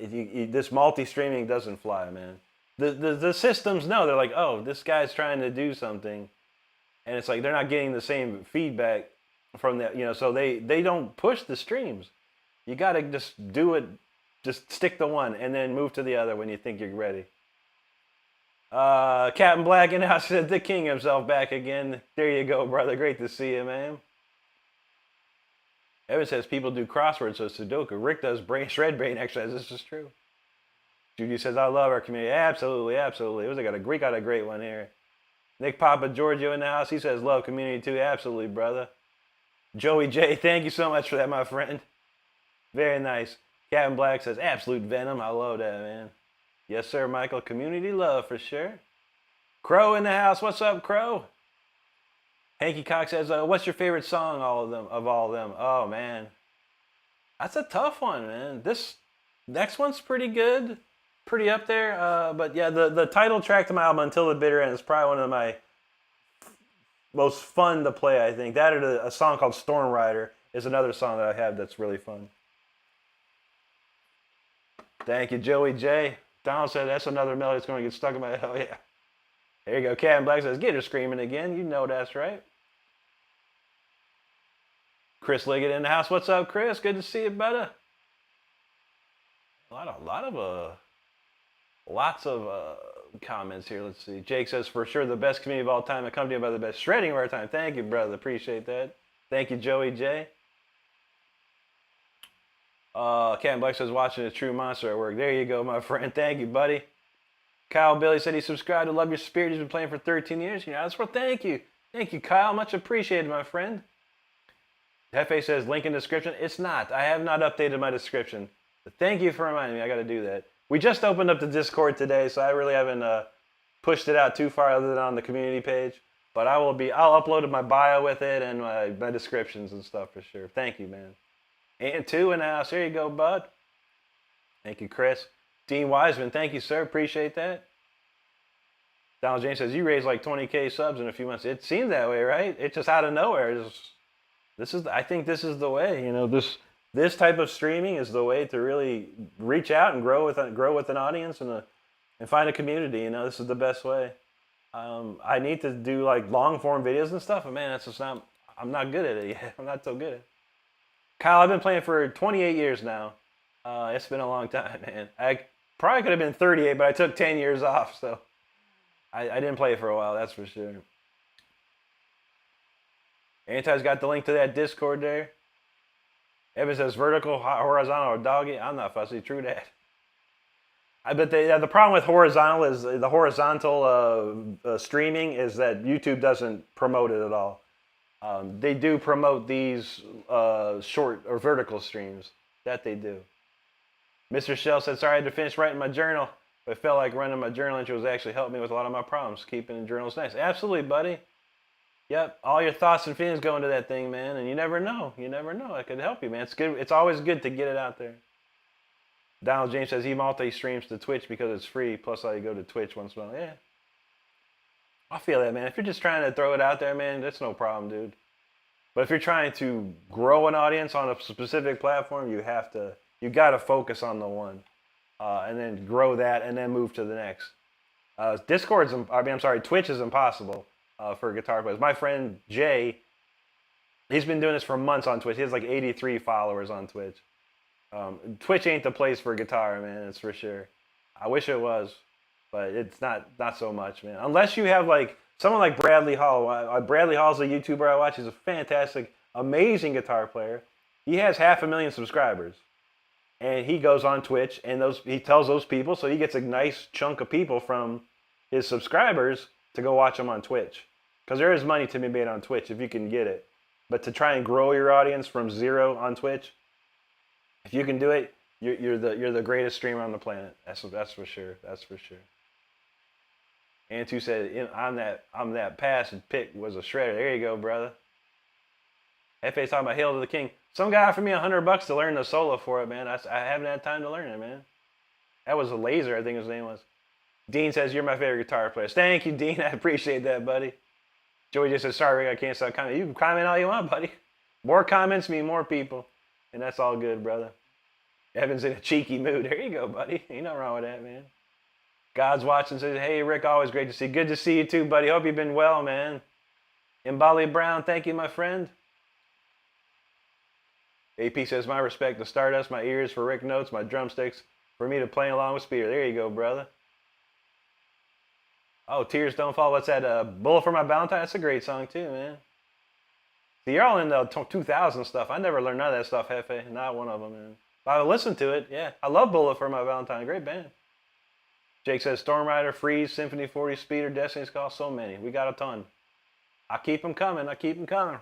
This multi-streaming doesn't fly, man. The systems know. They're like, oh, this guy's trying to do something, and it's like they're not getting the same feedback from that, so they don't push the streams. You got to just do it, just stick to one, and then move to the other when you think you're ready. Captain Black in the house said the king himself back again. There you go, brother. Great to see you, man. Evan says people do crosswords, so Sudoku. Rick does shred brain exercises. This is true. Judy says, I love our community. Absolutely, absolutely. We got a great one here. Nick Papa Giorgio in the house. He says, love community too. Absolutely, brother. Joey J, thank you so much for that, my friend. Very nice. Captain Black says, absolute venom. I love that, man. Yes, sir, Michael. Community love for sure. Crow in the house. What's up, Crow? Hanky Cox says, what's your favorite song of all of them? Oh, man. That's a tough one, man. This next one's pretty good. Pretty up there, but yeah, the title track to my album, Until the Bitter End, is probably one of my most fun to play, I think. That or a song called Storm Rider is another song that I have that's really fun. Thank you, Joey J. Donald said that's another melody that's going to get stuck in my head. Oh, yeah. There you go. Captain Black says, get her screaming again. You know that's right. Chris Liggett in the house. What's up, Chris? Good to see you, brother. Lots of comments here. Let's see. Jake says, for sure, the best community of all time, accompanied by the best shredding of our time. Thank you, brother. Appreciate that. Thank you, Joey J. Captain Black says, watching a true monster at work. There you go, my friend. Thank you, buddy. Kyle Billy said he subscribed to Love Your Spirit. He's been playing for 13 years. That's what. Thank you. Thank you, Kyle. Much appreciated, my friend. Hefe says, link in description. It's not. I have not updated my description. But thank you for reminding me. I got to do that. We just opened up the Discord today, so I really haven't pushed it out too far other than on the community page. But I'll upload my bio with it and my descriptions and stuff for sure. Thank you, man. And two in the house. Here you go, bud. Thank you, Chris. Dean Wiseman, thank you, sir. Appreciate that. Donald James says, you raised like 20K subs in a few months. It seemed that way, right? It's just out of nowhere. I think this is the way. This type of streaming is the way to really reach out and grow with an audience and find a community. This is the best way. I need to do like long form videos and stuff, but man, I'm not good at it yet. I'm not so good at it. Kyle, I've been playing for 28 years now. It's been a long time, man. I probably could have been 38, but I took 10 years off, so I didn't play for a while, that's for sure. Anti's got the link to that Discord there. Evan says vertical, horizontal, or doggy. I'm not fussy. True that. I bet the problem with horizontal is the horizontal streaming is that YouTube doesn't promote it at all. They do promote these short or vertical streams. That they do. Mr. Shell said, sorry I had to finish writing my journal, but it felt like running my journal entry was actually helping me with a lot of my problems. Keeping the journals nice. Absolutely, buddy. Yep, all your thoughts and feelings go into that thing, man, and you never know. You never know. It could help you, man. It's good. It's always good to get it out there. Donald James says he multi-streams to Twitch because it's free, plus I go to Twitch once in a while. Yeah. I feel that, man. If you're just trying to throw it out there, man, that's no problem, dude. But if you're trying to grow an audience on a specific platform, you got to focus on the one, and then grow that, and then move to the next. Twitch is impossible for guitar players. My friend Jay, he's been doing this for months on Twitch. He has like 83 followers on Twitch. Twitch ain't the place for guitar, man. It's for sure. I wish it was, but it's not so much, man. Unless you have like someone like Bradley Hall. Bradley Hall's a YouTuber I watch. He's a fantastic, amazing guitar player. He has 500,000 subscribers, and he goes on Twitch and he tells those people, so he gets a nice chunk of people from his subscribers to go watch him on Twitch, because there is money to be made on Twitch if you can get it. But to try and grow your audience from zero on Twitch, if you can do it, you're the greatest streamer on the planet. That's for sure. That's for sure. Antu said, I'm that pass and pick was a shredder. There you go, brother. FA's talking about Hail to the King. Some guy offered me $100 to learn the solo for it, man. I haven't had time to learn it, man. That was a Laser, I think his name was. Dean says, you're my favorite guitar player. Thank you, Dean. I appreciate that, buddy. Joey just said, sorry, Rick, I can't stop commenting. You can comment all you want, buddy. More comments mean more people. And that's all good, brother. Evan's in a cheeky mood. There you go, buddy. Ain't nothing wrong with that, man. God's watching, says, hey, Rick, always great to see you. Good to see you too, buddy. Hope you've been well, man. Imbali Brown, thank you, my friend. AP says, my respect to Stardust, my ears for Rick Notes, my drumsticks for me to play along with Spear. There you go, brother. Oh, Tears Don't Fall. What's that? Bullet for My Valentine? That's a great song too, man. See, you're all in the 2000 stuff. I never learned none of that stuff, Hefe. Not one of them, man. But I listened to it, yeah. I love Bullet for My Valentine. Great band. Jake says, Storm Rider, Freeze, Symphony 40, Speeder, Destiny's Call. So many. We got a ton. I keep them coming. I keep them coming.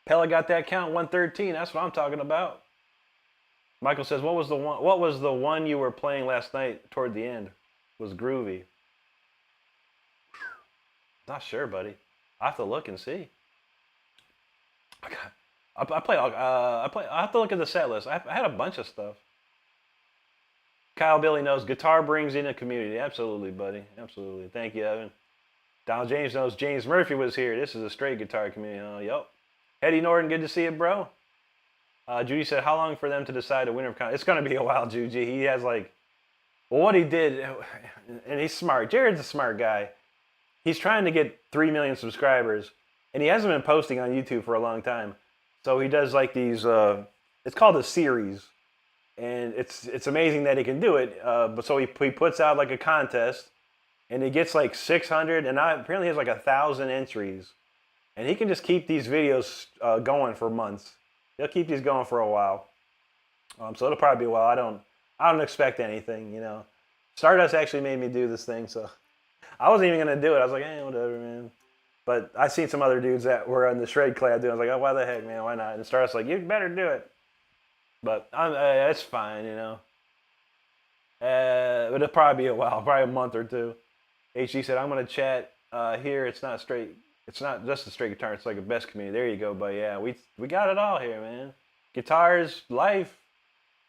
Pella got that count, 113. That's what I'm talking about. Michael says, what was the one you were playing last night toward the end? It was groovy. Not sure, buddy. I have to look and see. I have to look at the set list. I had a bunch of stuff. Kyle Billy knows guitar brings in a community. Absolutely, buddy. Absolutely. Thank you, Evan. Donald James knows James Murphy was here. This is a straight guitar community. Oh, yep. Eddie Norton, good to see you, bro. Judy said, how long for them to decide a winner of contest? It's going to be a while, Judy. He has what he did, and he's smart. Jared's a smart guy. He's trying to get 3 million subscribers, and he hasn't been posting on YouTube for a long time. So he does like these, it's called a series, and it's amazing that he can do it. But so he puts out like a contest, and he gets like 600, and apparently he has like 1,000 entries. And he can just keep these videos going for months. He'll keep these going for a while. So it'll probably be a while. I don't expect anything, you know. Stardust actually made me do this thing, so I wasn't even gonna do it. I was like, whatever, man. But I seen some other dudes that were on the shred clay doing. I was like, oh, why the heck, man? Why not? And Stardust like, you better do it. But it's fine, you know. But it'll probably be a while, probably a month or two. HG said, I'm gonna chat here. It's not straight. It's not just a straight guitar. It's like a best community. There you go, but yeah, we got it all here, man. Guitars, life,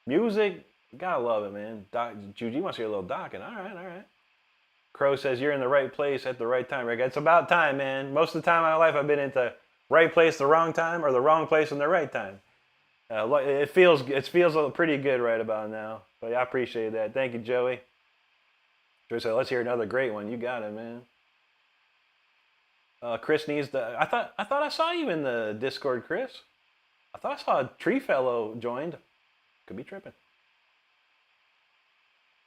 music. You gotta love it, man. Judy wants to hear a little docking. All right. Crow says, you're in the right place at the right time, Rick. It's about time, man. Most of the time in my life, I've been in the right place the wrong time, or the wrong place in the right time. It feels pretty good right about now. But I appreciate that. Thank you, Joey. Joey said, let's hear another great one. You got it, man. Chris needs the. I thought I saw you in the Discord, Chris. I thought I saw a tree fellow joined. Could be tripping.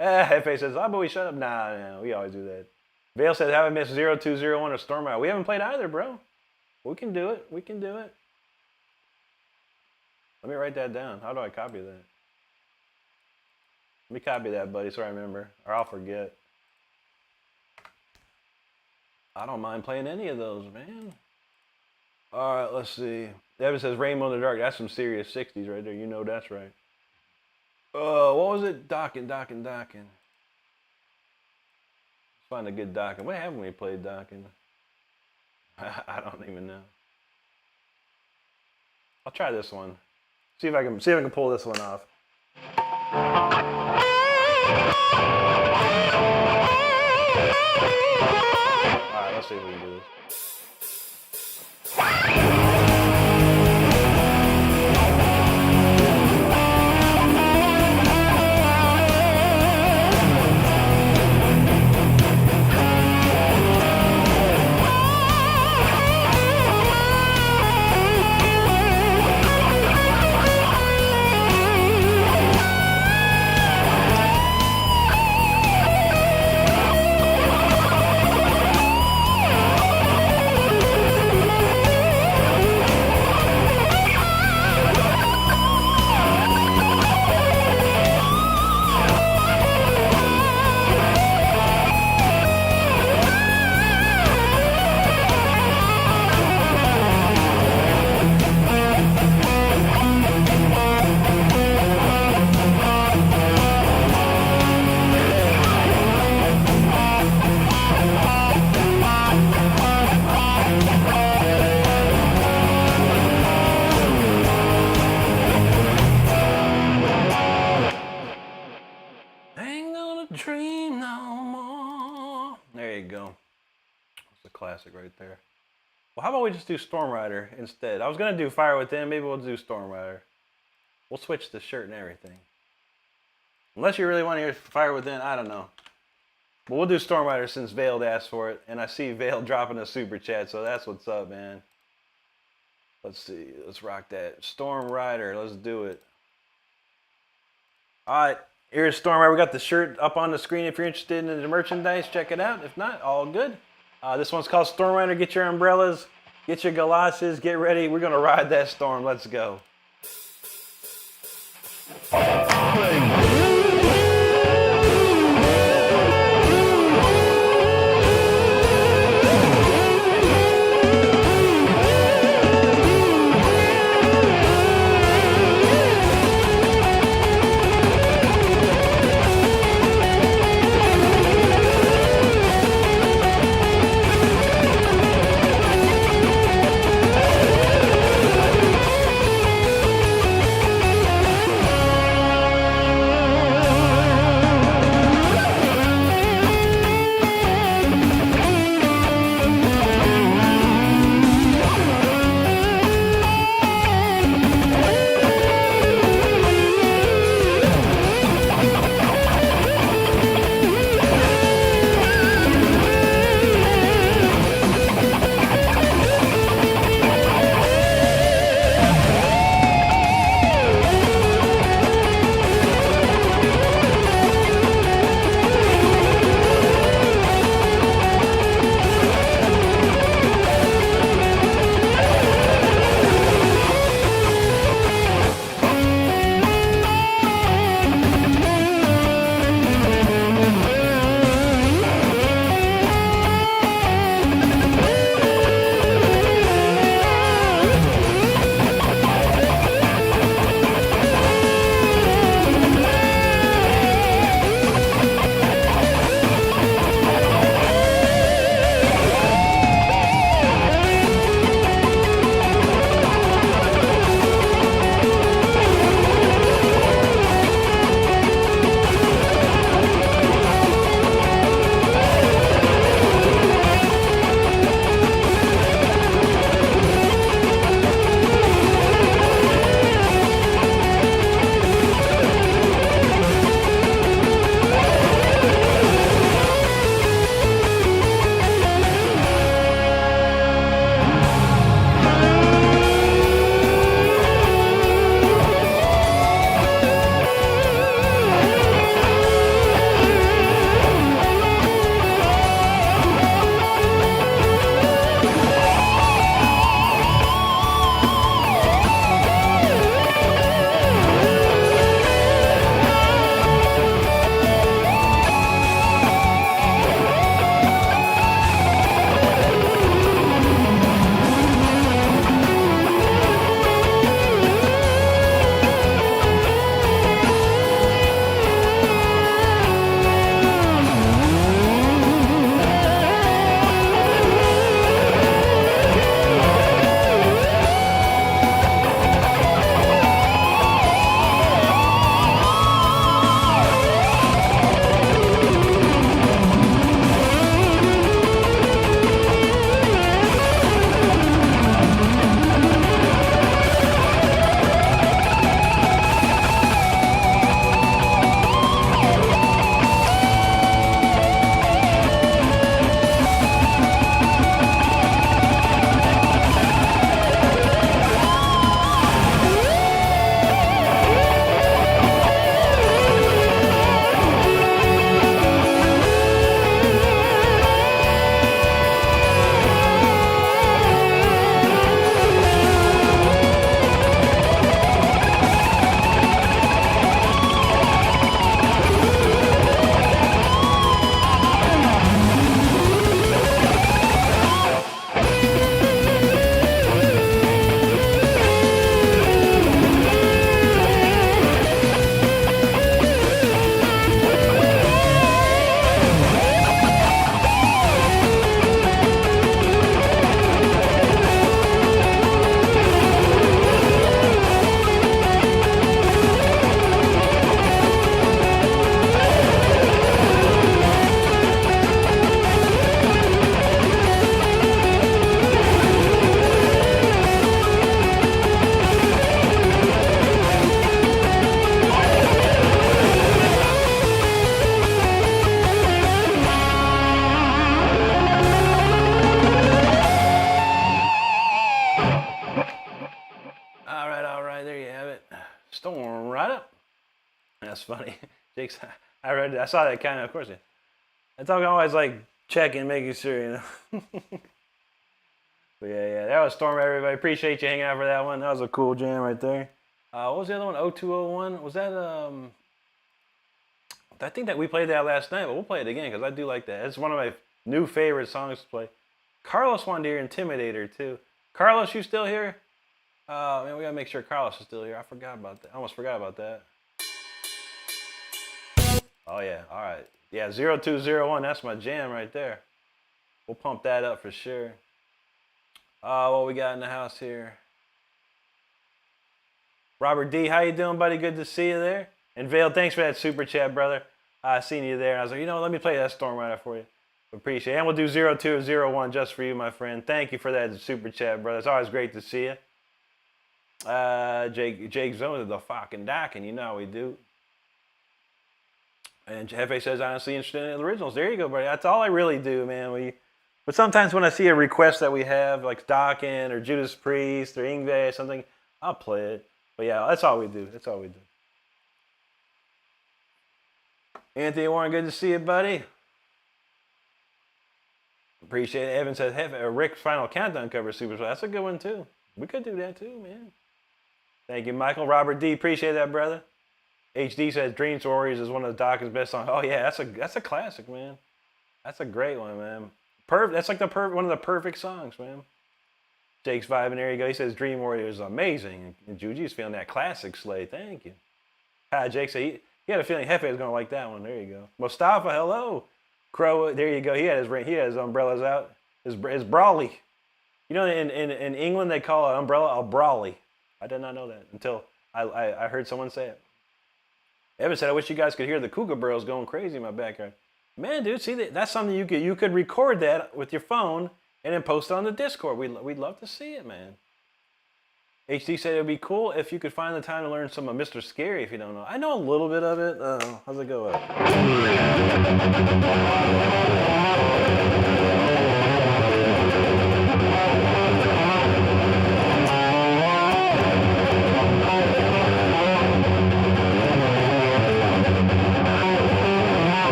Hefe says, "Ah, boy, shut up." Nah, we always do that. Vale says, "Haven't missed 0201 or Stormlight." We haven't played either, bro. We can do it. We can do it. Let me write that down. How do I copy that? Let me copy that, buddy, so I remember, or I'll forget. I don't mind playing any of those, man. All right, let's see. Devin says, "Rainbow in the Dark." That's some serious 60s right there. You know that's right. What was it? Docking. Let's find a good docking. What haven't we played docking? I don't even know. I'll try this one. See if I can pull this one off. All right, let's see if we can do this. Classic right there. Well, how about we just do Storm Rider instead? I was going to do Fire Within. Maybe we'll do Storm Rider. We'll switch the shirt and everything. Unless you really want to hear Fire Within, I don't know. But we'll do Storm Rider since Veiled asked for it. And I see Veiled dropping a super chat, so that's what's up, man. Let's see. Let's rock that. Storm Rider. Let's do it. All right. Here's Storm Rider. We got the shirt up on the screen. If you're interested in the merchandise, check it out. If not, all good. This one's called Storm Rider. Get your umbrellas, get your galoshes, get ready. We're going to ride that storm. Let's go. That's funny. Jake's, I saw that comment, of course. Yeah. That's how I always like checking, making sure, you know. But yeah, that was Storm, everybody. Appreciate you hanging out for that one. That was a cool jam right there. What was the other one? 0201? Was that, I think that we played that last night, but we'll play it again because I do like that. It's one of my new favorite songs to play. Carlos wanted to hear Intimidator too. Carlos, you still here? Man, we gotta make sure Carlos is still here. I forgot about that. I almost forgot about that. Oh yeah, all right. Yeah, 0201, that's my jam right there. We'll pump that up for sure. What we got in the house here? Robert D, how you doing, buddy? Good to see you there. And Vale, thanks for that super chat, brother. I seen you there. I was like, you know, let me play that Storm Rider for you. Appreciate it. And we'll do 0201 just for you, my friend. Thank you for that super chat, brother. It's always great to see you. Jake Zone is the fucking docking. You know how we do. And Hefe says, honestly interested in the originals. There you go, buddy. That's all I really do, man. But sometimes when I see a request that we have, like Dokken or Judas Priest or Yngwie or something, I'll play it. But yeah, that's all we do. That's all we do. Anthony Warren, good to see you, buddy. Appreciate it. Evan says, Rick's Final Countdown cover super. That's a good one, too. We could do that, too, man. Thank you, Michael. Robert D, appreciate that, brother. HD says, Dreams Warriors is one of the Dokken's best songs. Oh, yeah, that's a classic, man. That's a great one, man. That's like one of the perfect songs, man. Jake's vibing. There you go. He says, Dream Warriors is amazing. And Juji's feeling that classic Slay. Thank you. Jake said, he had a feeling Hefe was going to like that one. There you go. Mustafa, hello. Crow, there you go. He had his umbrellas out. His brawly. You know, in England, they call an umbrella a brawly. I did not know that until I heard someone say it. Evan said, I wish you guys could hear the kookaburras going crazy in my backyard. Man, dude, see, that's something you could record that with your phone and then post it on the Discord. We'd love to see it, man. HD said it would be cool if you could find the time to learn some of Mr. Scary if you don't know. I know a little bit of it. How's it go?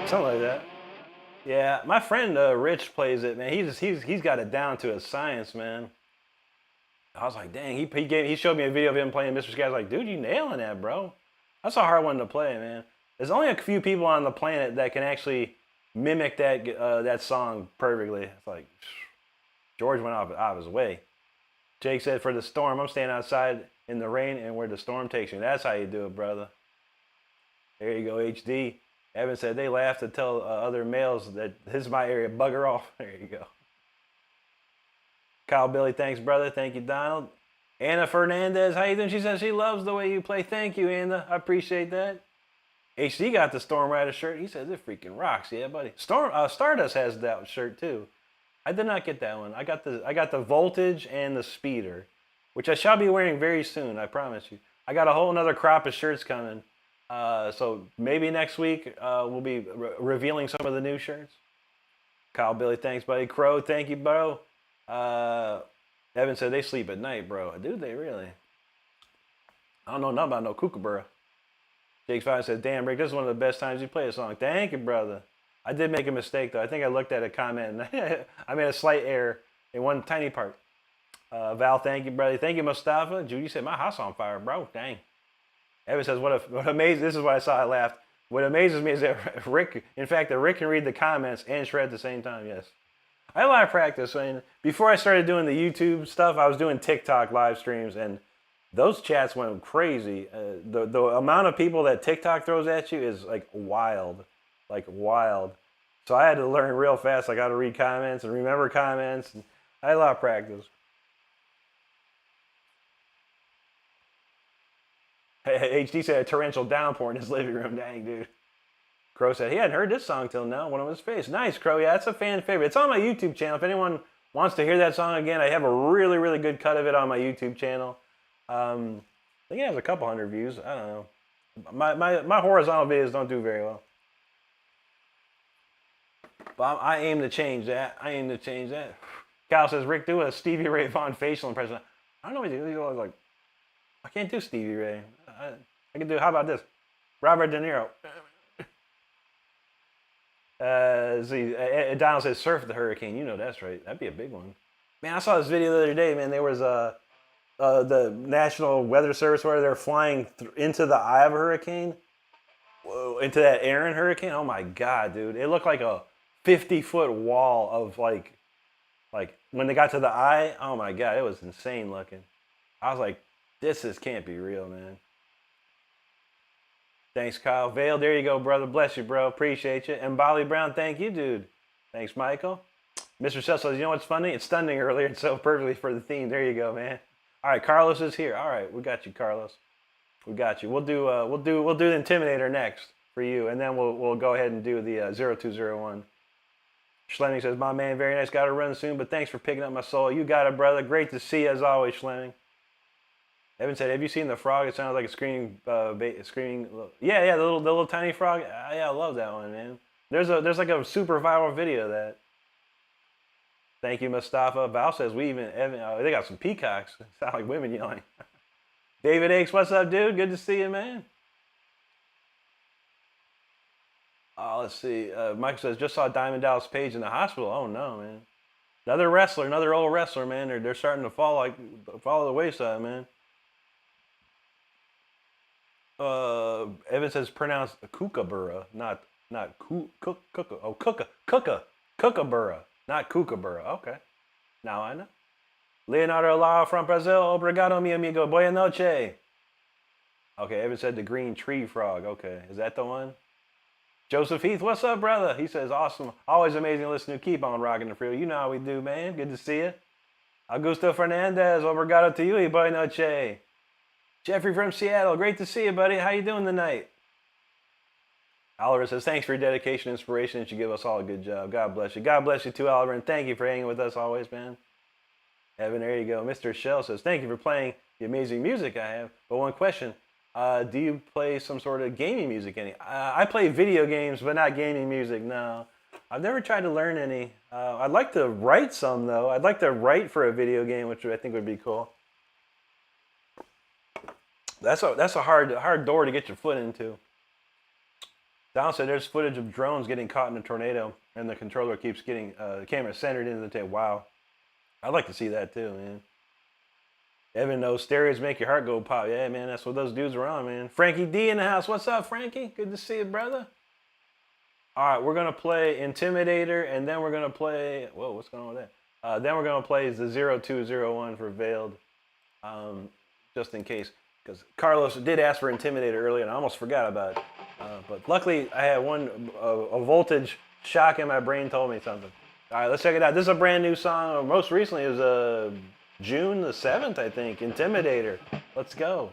Something like that. Yeah, my friend Rich plays it, man. He's got it down to a science, man. I was like, dang, he showed me a video of him playing Mr. Scary. I was like, dude, you nailing that, bro. That's a hard one to play, man. There's only a few people on the planet that can actually mimic that song perfectly. It's like, George went out of his way. Jake said, for the storm, I'm staying outside in the rain and where the storm takes me. That's how you do it, brother. There you go, HD. Evan said they laugh to tell other males that this is my area, bugger off. There you go. Kyle Billy, thanks, brother. Thank you, Donald. Anna Fernandez, how you doing? She says she loves the way you play. Thank you, Anna. I appreciate that. HD got the Storm Rider shirt. He says it freaking rocks. Yeah, buddy. Stardust has that shirt too. I did not get that one. I got the Voltage and the Speeder, which I shall be wearing very soon. I promise you. I got a whole another crop of shirts coming. So maybe next week we'll be revealing some of the new shirts. Kyle Billy, thanks, buddy. Crow, thank you, bro. Evan said they sleep at night, bro. Do they really? I don't know nothing about no kookaburra. Jake Fine says, damn, Rick, this is one of the best times you play a song. Thank you, brother. I did make a mistake, though. I think I looked at a comment and I made a slight error in one tiny part. Val, thank you, brother. Thank you, Mustafa. Judy said, my house on fire, bro. Dang. Evan says, what amazes, this is why I saw I laughed. What amazes me is that Rick can read the comments and shred at the same time, yes. I had a lot of practice. I mean, before I started doing the YouTube stuff, I was doing TikTok live streams, and those chats went crazy. The amount of people that TikTok throws at you is like wild. So I had to learn real fast. I got to read comments and remember comments. And I had a lot of practice. HD said a torrential downpour in his living room. Dang, dude. Crow said he hadn't heard this song till now. One of his face. Nice, Crow. Yeah, that's a fan favorite. It's on my YouTube channel. If anyone wants to hear that song again, I have a really, really good cut of it on my YouTube channel. I think it has a couple hundred views. I don't know. My horizontal videos don't do very well. But I aim to change that. Kyle says, Rick, do a Stevie Ray Vaughan facial impression. I don't know what he's like. I can't do Stevie Ray. I can do. How about this? Robert De Niro. See, Donald says surf the hurricane. You know that's right. That'd be a big one. Man, I saw this video the other day. Man, there was the National Weather Service where they're flying into the eye of a hurricane. Whoa, into that Aaron hurricane. Oh my God, dude! It looked like a 50-foot wall of like when they got to the eye. Oh my God, it was insane looking. I was like, this can't be real, man. Thanks, Kyle. Vale, there you go, brother. Bless you, bro. Appreciate you. And Bolly Brown, thank you, dude. Thanks, Michael. Mr. Seth says, you know what's funny? It's stunning earlier and so perfectly for the theme. There you go, man. All right, Carlos is here. All right, we got you, Carlos. We got you. We'll do the Intimidator next for you, and then we'll go ahead and do the 0201. Schlemming says, my man, very nice. Got to run soon, but thanks for picking up my soul. You got it, brother. Great to see you as always, Schlemming. Evan said, have you seen the frog? It sounds like a screaming. Yeah, the little tiny frog. Yeah, I love that one, man. There's like a super viral video of that. Thank you, Mustafa. Val says, they got some peacocks. Sound like women yelling. David Aches, what's up, dude? Good to see you, man. Let's see. Michael says, just saw Diamond Dallas Page in the hospital. Oh, no, man. Another old wrestler, man. They're starting to follow the wayside, man. Evan says pronounced Kookaburra, not Kookaburra, not Kookaburra. Okay, now I know. Leonardo Lara from Brazil. Obrigado, mi amigo. Boa noche. Okay, Evan said the green tree frog. Okay, is that the one? Joseph Heath, what's up, brother? He says, awesome. Always amazing to listen to. Keep on rocking the field. You know how we do, man. Good to see you. Augusto Fernandez. Obrigado to you. Boa noche. Jeffrey from Seattle, great to see you, buddy. How you doing tonight? Oliver says, thanks for your dedication and inspiration that you give us all a good job. God bless you. God bless you too, Oliver, and thank you for hanging with us always, man. Evan, there you go. Mr. Shell says, thank you for playing the amazing music I have. But one question, do you play some sort of gaming music? I play video games, but not gaming music, no. I've never tried to learn any. I'd like to write some, though. I'd like to write for a video game, which I think would be cool. That's a hard door to get your foot into. Don said there's footage of drones getting caught in a tornado, and the controller keeps getting the camera centered into the tape. Wow, I'd like to see that too, man. Evan knows stereos make your heart go pop. Yeah, man, that's what those dudes are on, man. Frankie D in the house. What's up, Frankie? Good to see you, brother. All right, we're gonna play Intimidator, and then we're gonna play. Whoa, what's going on with that? Then we're gonna play the 0201 for Veiled, just in case. Because Carlos did ask for Intimidator earlier, and I almost forgot about it. But luckily, I had a voltage shock in my brain told me something. All right, let's check it out. This is a brand new song. Most recently is June the 7th, I think. Intimidator. Let's go.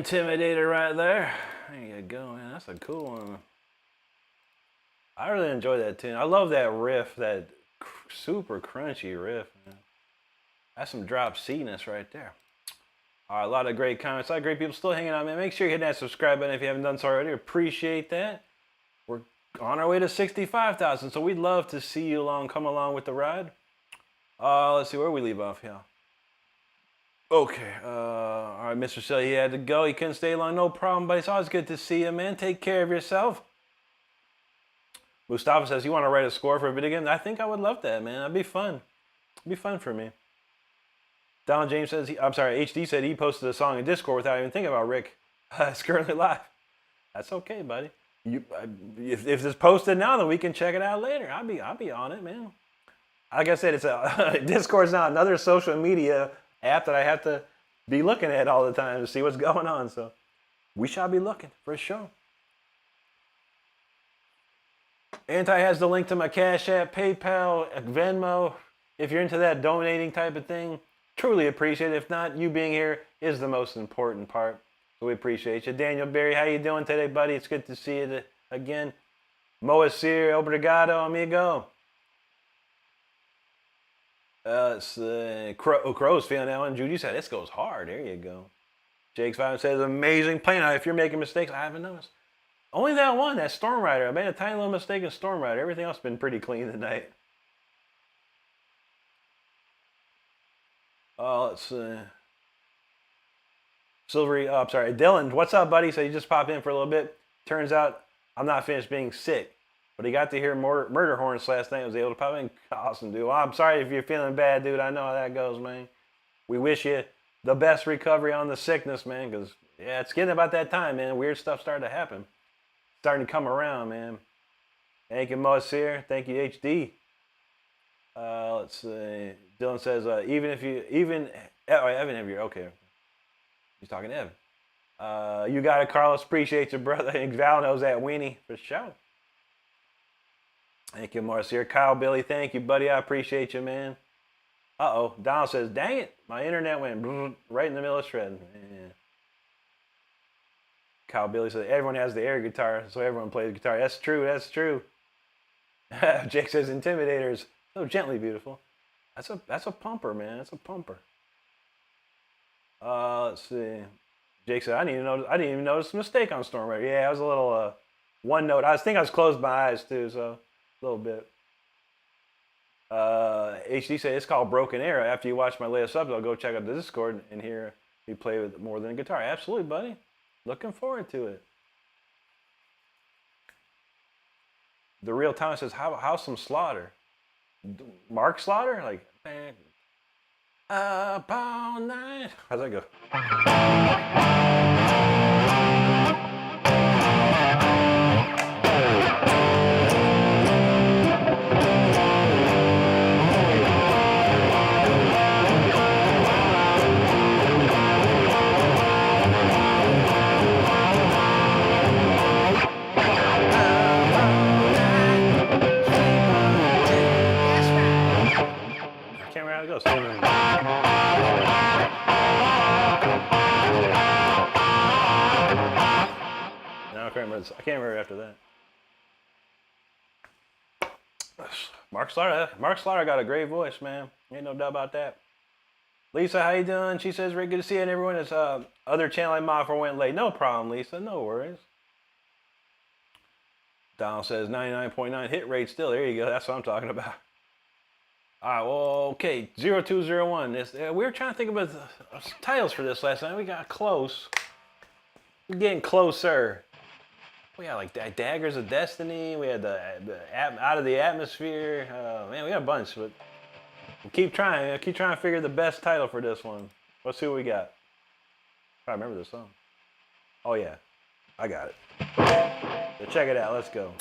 Intimidator right there. There you go, man. That's a cool one. I really enjoy that tune. I love that riff, that super crunchy riff, man. That's some drop C-ness right there. All right, a lot of great comments. A lot of great people still hanging out, man. Make sure you hit that subscribe button if you haven't done so already. Appreciate that. We're on our way to 65,000, so we'd love to see you come along with the ride. Let's see where we leave off here. Okay, all right, Mr. Shelley, he had to go. He couldn't stay long, no problem, but it's always good to see you, man. Take care of yourself. Mustafa says, you want to write a score for a video game? I think I would love that, man. That'd be fun. It'd be fun for me. Donald James says, HD said he posted a song in Discord without even thinking about Rick. It's currently live. That's okay, buddy. If it's posted now, then we can check it out later. I'll be on it, man. Like I said, Discord's not another social media app that I have to be looking at all the time to see what's going on. So we shall be looking for sure. Anti has the link to my Cash App, PayPal, Venmo. If you're into that donating type of thing, truly appreciate it. If not, you being here is the most important part. So we appreciate you. Daniel Berry, how you doing today, buddy? It's good to see you again. Moacir, obrigado, amigo. Crow's feeling that one. Judy said, this goes hard. There you go. Jake's Five says, amazing play. Now, if you're making mistakes, I haven't noticed. Only that one, that Storm Rider. I made a tiny little mistake in Storm Rider. Everything else has been pretty clean tonight. Let's see. Silvery, Dylan, what's up, buddy? So you just popped in for a little bit. Turns out I'm not finished being sick. But he got to hear Murder Horns last night. Was able to pop in. Awesome, dude. Well, I'm sorry if you're feeling bad, dude. I know how that goes, man. We wish you the best recovery on the sickness, man. Because, yeah, it's getting about that time, man. Weird stuff starting to happen. Starting to come around, man. Thank you, Moacir. Thank you, HD. Let's see. Dylan says, Evan, if you're okay. He's talking to Evan. You got it, Carlos. Appreciate you, brother. And Val knows that weenie for sure. Thank you, Marcia. Kyle Billy, thank you, buddy. I appreciate you, man. Donald says, dang it. My internet went right in the middle of shredding. Yeah. Kyle Billy says, everyone has the air guitar, so everyone plays guitar. That's true. That's true. Jake says, Intimidators. So gently beautiful. That's a pumper, man. That's a pumper. Let's see. Jake said, I didn't even notice a mistake on Storm Rider. Yeah, I was a little one note. I think I was closed my eyes too, so a little bit. HD said it's called Broken Arrow. After you watch my latest episode, go check out the Discord and hear me play with more than a guitar. Absolutely, buddy. Looking forward to it. The Real Thomas says, how's some Slaughter? Mark Slaughter? Like, up all night. How's that go? I can't remember after that. Mark Slaughter got a great voice, man. Ain't no doubt about that. Lisa, how you doing? She says, Rick, good to see you. And everyone is other channel I mod for went late. No problem, Lisa. No worries. Donald says 99.9 hit rate still. There you go. That's what I'm talking about. All right, well, okay. 0201. We were trying to think about the titles for this last night. We got close. We're getting closer. We had like Daggers of Destiny. We had the Out of the Atmosphere. Man, we got a bunch, but we'll keep trying. I'll keep trying to figure the best title for this one. Let's see what we got. I remember this song. Oh yeah, I got it. So check it out. Let's go.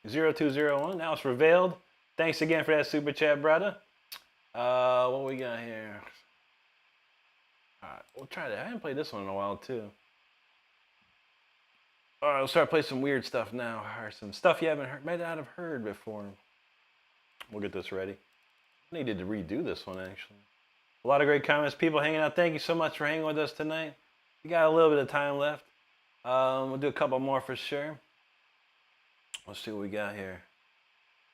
0201. Now it's revealed. Thanks again for that super chat, brother. What we got here? All right, we'll try that. I haven't played this one in a while, too. All right, we'll start playing some weird stuff now. Or some stuff you haven't heard, might not have heard before. We'll get this ready. I needed to redo this one, actually. A lot of great comments, people hanging out. Thank you so much for hanging with us tonight. We got a little bit of time left. We'll do a couple more for sure. Let's see what we got here.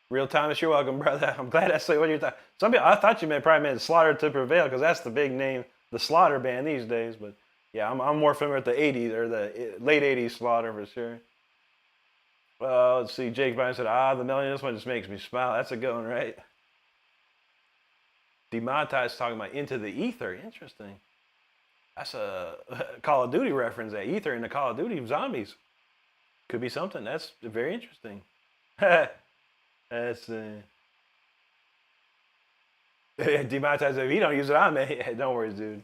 Real Thomas, you're welcome, brother. I'm glad I saw what you're talking. Some people, I thought you probably meant Slaughter to Prevail, because that's the big name, the Slaughter band these days. But yeah, I'm more familiar with the 80s or the late 80s Slaughter for sure. Let's see. Jake Bryan said, the melody in this one just makes me smile. That's a good one, right? Demonetized talking about Into the Ether. Interesting. That's a Call of Duty reference. That Ether in the Call of Duty zombies. Could be something. That's very interesting. That's demonetized. If you don't use it on me, don't worry, dude.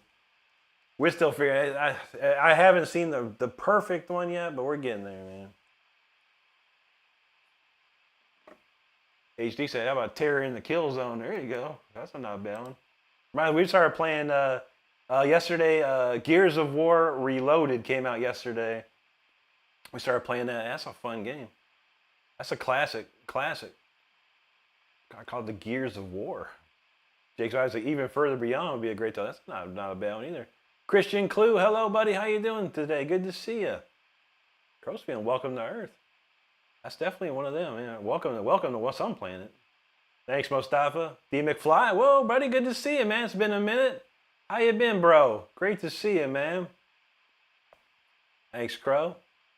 We're still figuring it. I haven't seen the perfect one yet, but we're getting there, man. HD said, how about Terror in the Kill Zone? There you go. That's not a bad one. We started playing yesterday. Gears of War Reloaded came out yesterday. We started playing that. That's a fun game. That's a classic. I called the Gears of War. Jake's always like, even further beyond would be a great time. That's not a bad one either. Christian Clue, hello, buddy. How you doing today? Good to see you. Crowsfield, welcome to Earth. That's definitely one of them. Man. Welcome to what's on planet. Thanks, Mustafa. D. McFly. Whoa, buddy. Good to see you, man. It's been a minute. How you been, bro? Great to see you, man. Thanks, Crow.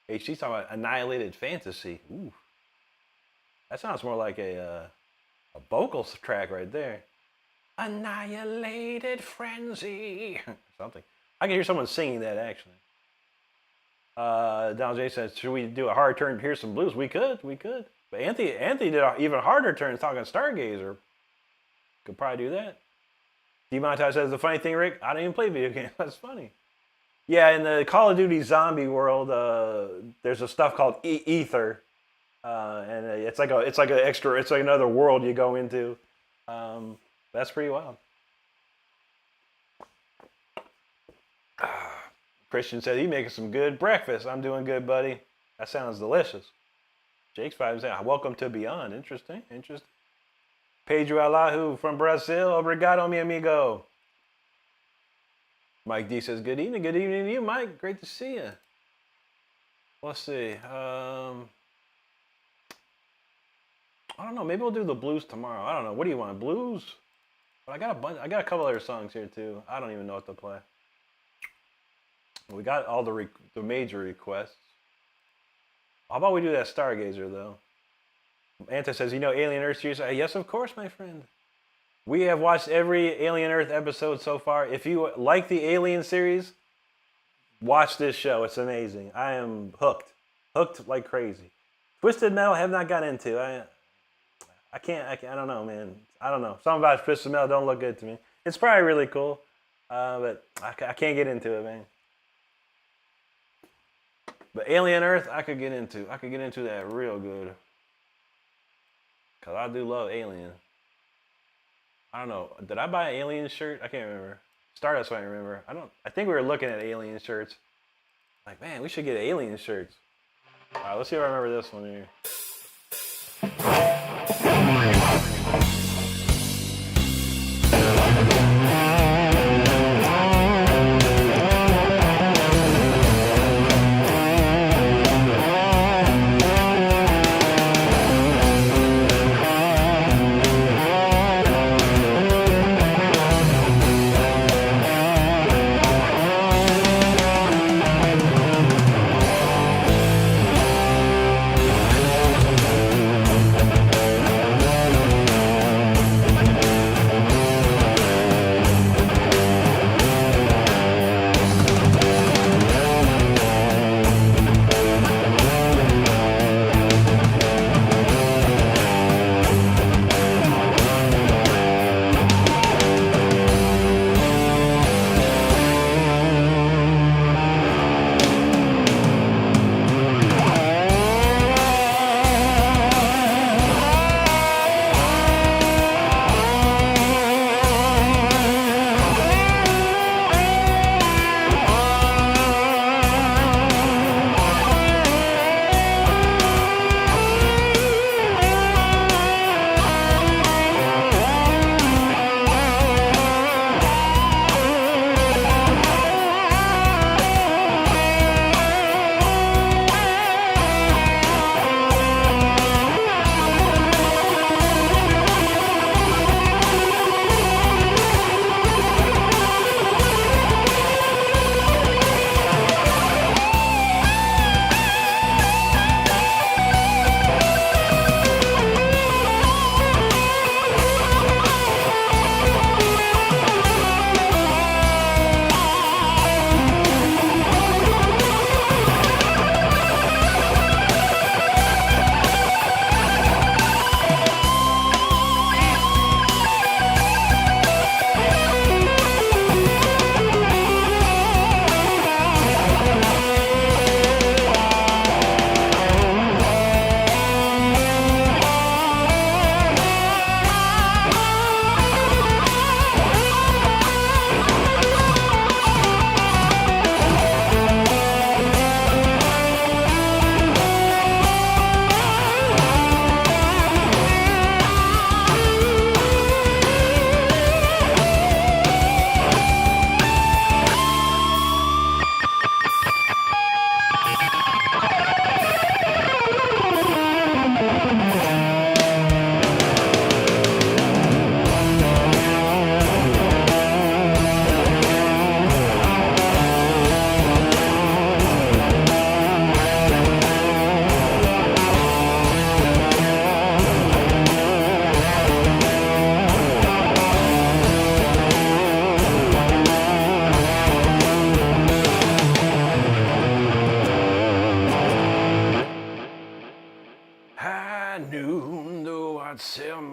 HD's talking about Annihilated Fantasy. Ooh. That sounds more like a vocal track right there. Annihilated Frenzy. Something. I can hear someone singing that, actually. Donald J says, should we do a hard turn to hear some blues? We could. But Anthony did an even harder turn talking Stargazer. Could probably do that. Demonetized says, the funny thing, Rick, I don't even play video games. That's funny. Yeah, in the Call of Duty zombie world, there's a stuff called Ether. And it's like another world you go into. That's pretty wild. Christian said, he's making some good breakfast. I'm doing good, buddy. That sounds delicious. Jake's 5 saying, welcome to Beyond. Interesting. Pedro Alahu from Brazil. Obrigado, mi amigo. Mike D says, good evening. Good evening to you, Mike. Great to see you. Let's see. I don't know. Maybe we'll do the blues tomorrow. I don't know. What do you want? Blues? But I got a couple other songs here, too. I don't even know what to play. We got all the major requests. How about we do that Stargazer, though? Anta says, Alien Earth series? Yes, of course, my friend. We have watched every Alien Earth episode so far. If you like the Alien series, watch this show. It's amazing. I am hooked. Hooked like crazy. Twisted Metal, have not got into. I don't know, man. I don't know. Something about Twisted Metal don't look good to me. It's probably really cool, but I can't get into it, man. But Alien Earth, I could get into that real good. Because I do love Alien. I don't know. Did I buy an Alien shirt? I can't remember. Stardust, I remember. I think we were looking at Alien shirts. Like, man, we should get Alien shirts. All right, let's see if I remember this one here.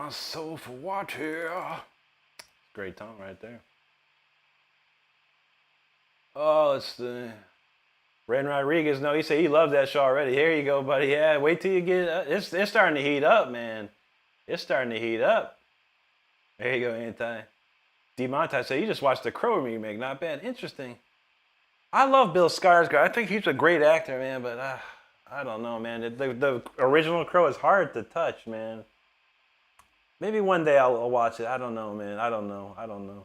my soul for water. Great tone right there. Oh, it's the Ren Rodriguez. No, he said he loved that show already. Here you go, buddy. Yeah, wait till you get. It's starting to heat up, man. It's starting to heat up. There you go, Anti. Demontai said you just watched the Crow remake. Not bad. Interesting. I love Bill Skarsgård. I think he's a great actor, man. But I don't know, man. The original Crow is hard to touch, man. Maybe one day I'll watch it. I don't know, man. I don't know.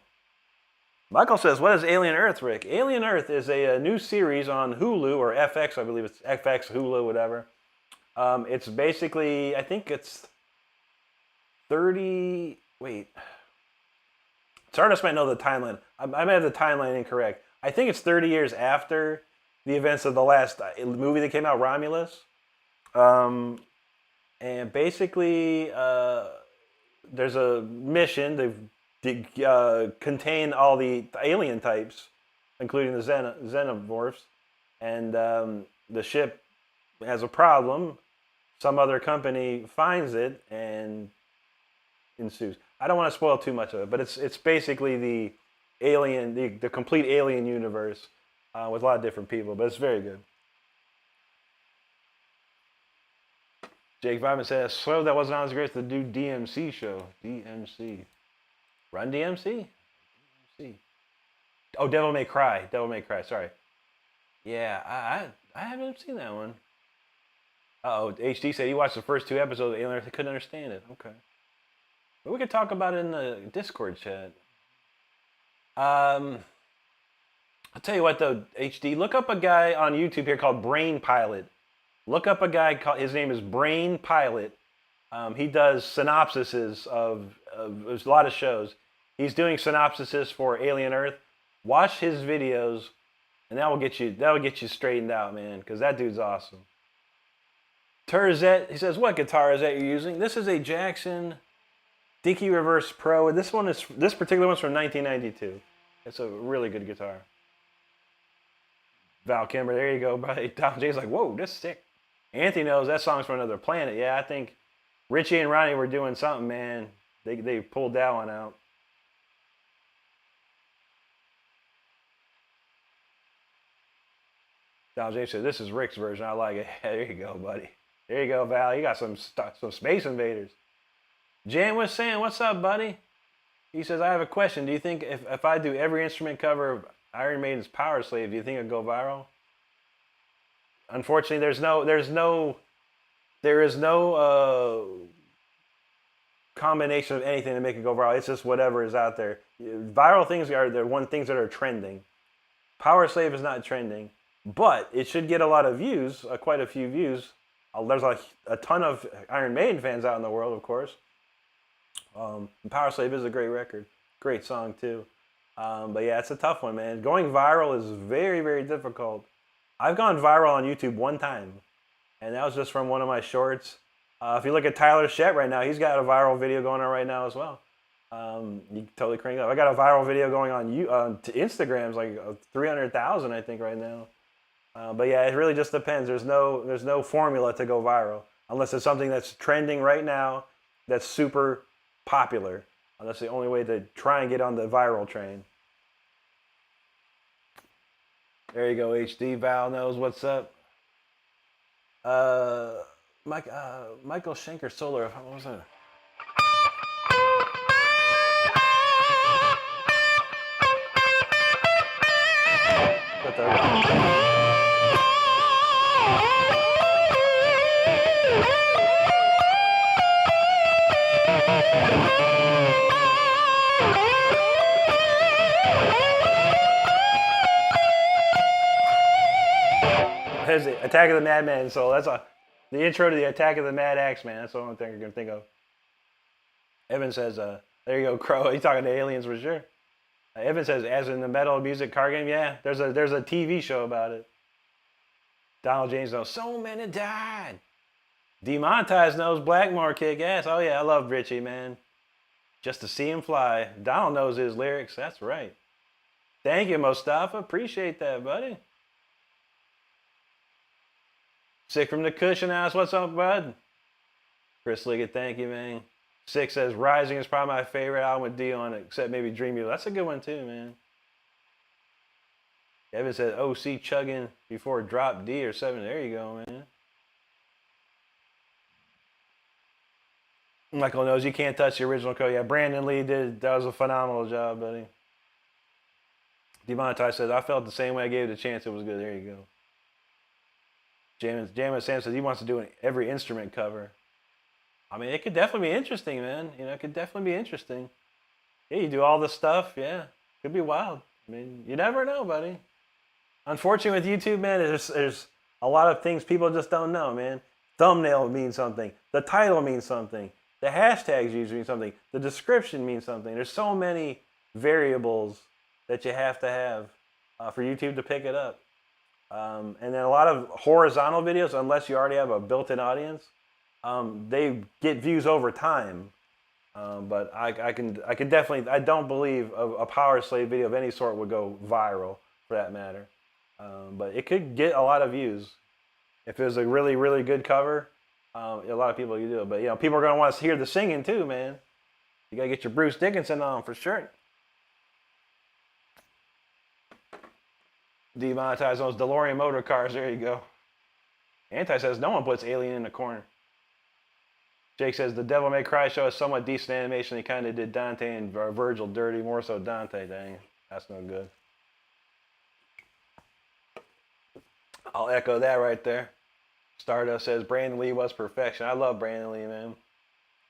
Michael says, what is Alien Earth, Rick? Alien Earth is a new series on Hulu, or FX, I believe it's FX, Hulu, whatever. It's basically, I think it's 30, wait. Stardust might know the timeline. I might have the timeline incorrect. I think it's 30 years after the events of the last movie that came out, Romulus. And basically, there's a mission to contain all the alien types, including the xenomorphs, and the ship has a problem. Some other company finds it and ensues. I don't want to spoil too much of it, but it's basically the alien, the complete alien universe with a lot of different people, but it's very good. Jake Vyman says, so that wasn't on his great to do DMC show. DMC. Run DMC? DMC. Oh, Devil May Cry. Devil May Cry, sorry. Yeah, I haven't seen that one. Uh-oh, HD said he watched the first 2 episodes of Alien Earth. He couldn't understand it. Okay. But we could talk about it in the Discord chat. I'll tell you what, though, HD. Look up a guy on YouTube here called Brain Pilot. Look up a guy, his name is Brain Pilot. He does synopsises of a lot of shows. He's doing synopsises for Alien Earth. Watch his videos, and that will get you straightened out, man, because that dude's awesome. Turzette, he says, what guitar is that you're using? This is a Jackson Dickey Reverse Pro. This particular one's from 1992. It's a really good guitar. Val Kimber, there you go, buddy. Tom J's like, whoa, this is sick. Anthony knows that song's from another planet. Yeah, I think Richie and Ronnie were doing something, man. They pulled that one out. Don J said, this is Rick's version. I like it. There you go, buddy. There you go, Val. You got some Space Invaders. Jan was saying, what's up, buddy? He says, I have a question. Do you think if I do every instrument cover of Iron Maiden's Power Slave, do you think it'll go viral? Unfortunately, there is no combination of anything to make it go viral. It's just whatever is out there. Viral things are the things that are trending. Power Slave is not trending, but it should get a lot of views, quite a few views. There's a ton of Iron Maiden fans out in the world, of course. Power Slave is a great record. Great song, too. But yeah, it's a tough one, man. Going viral is very, very difficult. I've gone viral on YouTube one time, and that was just from one of my shorts. If you look at Tyler Shett right now, he's got a viral video going on right now as well. You can totally crank it up. I got a viral video going on Instagram's like 300,000, I think, right now. But yeah, it really just depends. There's no formula to go viral unless it's something that's trending right now, that's super popular. That's the only way to try and get on the viral train. There you go, HD. Val knows what's up. Michael Schenker Solar. What was that? Attack of the Madman Soul. That's the intro to the Attack of the Mad Axe, man. That's the only thing you're gonna think of. Evan says, there you go, Crow. He's talking to aliens for sure. Evan says, as in the Metal Music car game, yeah, there's a TV show about it. Donald James knows, so many died. Demonetized knows Blackmore kick ass. Oh yeah, I love Richie, man. Just to see him fly. Donald knows his lyrics. That's right. Thank you, Mustafa. Appreciate that, buddy. Sick from the cushion house. What's up, bud? Chris Liggett, thank you, man. Six says Rising is probably my favorite album with D on it, except maybe Dream You. That's a good one too, man. Evan says OC chugging before drop D or 7. There you go, man. Michael knows you can't touch the original code. Yeah, Brandon Lee that was a phenomenal job, buddy. Demonetize says I felt the same way. I gave it a chance. It was good. There you go. Jammin Sam says he wants to do every instrument cover. I mean, it could definitely be interesting, man. You know, it could definitely be interesting. Yeah, you do all this stuff. Yeah, could be wild. I mean, you never know, buddy. Unfortunately, with YouTube, man, there's a lot of things people just don't know, man. Thumbnail means something. The title means something. The hashtags usually mean something. The description means something. There's so many variables that you have to have for YouTube to pick it up. And then a lot of horizontal videos, unless you already have a built-in audience, they get views over time. But I can definitely, I don't believe a Power Slave video of any sort would go viral for that matter. But it could get a lot of views. If it was a really, really good cover, a lot of people you do it. But, you know, people are going to want to hear the singing too, man. You got to get your Bruce Dickinson on for sure. Demonetize those DeLorean motor cars. There you go. Anti says no one puts Alien in the corner. Jake says the Devil May Cry show is somewhat decent animation. He kind of did Dante and Virgil dirty, more so Dante. Dang, that's no good. I'll echo that right there. Stardust says Brandon Lee was perfection. I love Brandon Lee, man.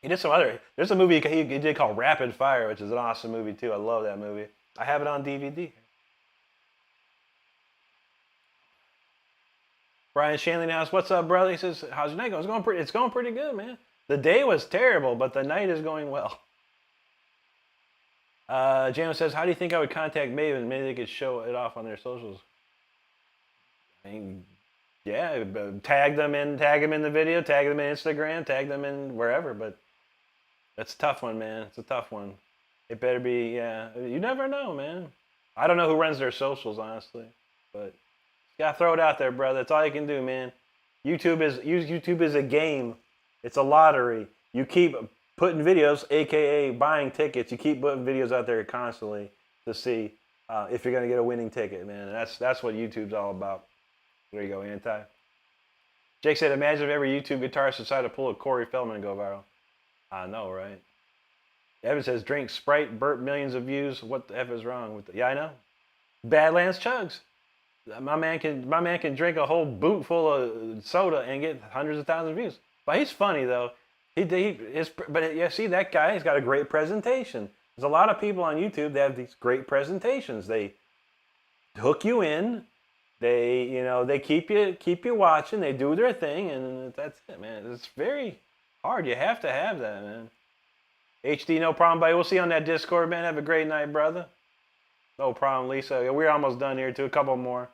He did some other. There's a movie he did called Rapid Fire, which is an awesome movie too. I love that movie. I have it on DVD. Brian Shanley now asks, "What's up, brother?" He says, "How's your night going?" It's going pretty good, man. The day was terrible, but the night is going well. Jano says, "How do you think I would contact Maven? Maybe they could show it off on their socials." I mean, yeah, tag them in the video, tag them in Instagram, tag them in wherever. But that's a tough one, man. It's a tough one. It better be, yeah. You never know, man. I don't know who runs their socials, honestly, but you gotta throw it out there, brother. That's all you can do, man. YouTube is a game. It's a lottery. You keep putting videos, aka buying tickets. You keep putting videos out there constantly to see if you're gonna get a winning ticket, man. And that's what YouTube's all about. There you go, Anti. Jake said, "Imagine if every YouTube guitarist decided to pull a Corey Feldman and go viral." I know, right? Evan says, "Drink Sprite, burp millions of views. What the F is wrong with it?" Yeah, I know. Badlands chugs. My man can drink a whole boot full of soda and get hundreds of thousands of views. But he's funny though. But yeah, see that guy? He's got a great presentation. There's a lot of people on YouTube that have these great presentations. They hook you in. They keep you watching. They do their thing, and that's it, man. It's very hard. You have to have that, man. HD, no problem, buddy. We'll see you on that Discord, man. Have a great night, brother. No problem, Lisa. We're almost done here, too. A couple more.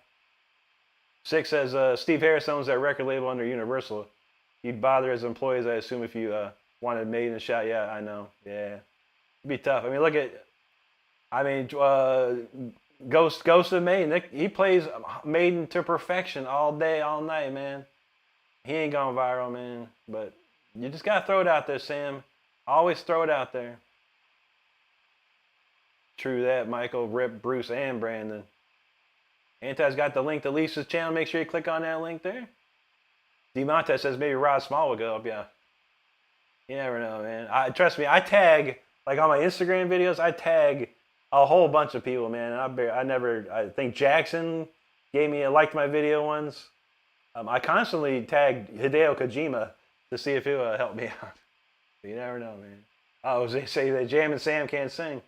6 says, Steve Harris owns that record label under Universal. You'd bother his employees, I assume, if you wanted Made in the Shot. Yeah, I know. Yeah. It'd be tough. I mean, look at... Ghost of Maiden. He plays Maiden to perfection all day, all night, man. He ain't going viral, man. But you just got to throw it out there, Sam. Always throw it out there. True that, Michael, Rip, Bruce, and Brandon. Anti's got the link to Lisa's channel. Make sure you click on that link there. DeMonte says maybe Rod Small will go up. Yeah. You never know, man. Trust me, I tag, like on my Instagram videos, I tag a whole bunch of people, man. And I think Jackson liked my video once. I constantly tag Hideo Kojima to see if he'll help me out. You never know, man. Oh, they say that Jam and Sam can't sing.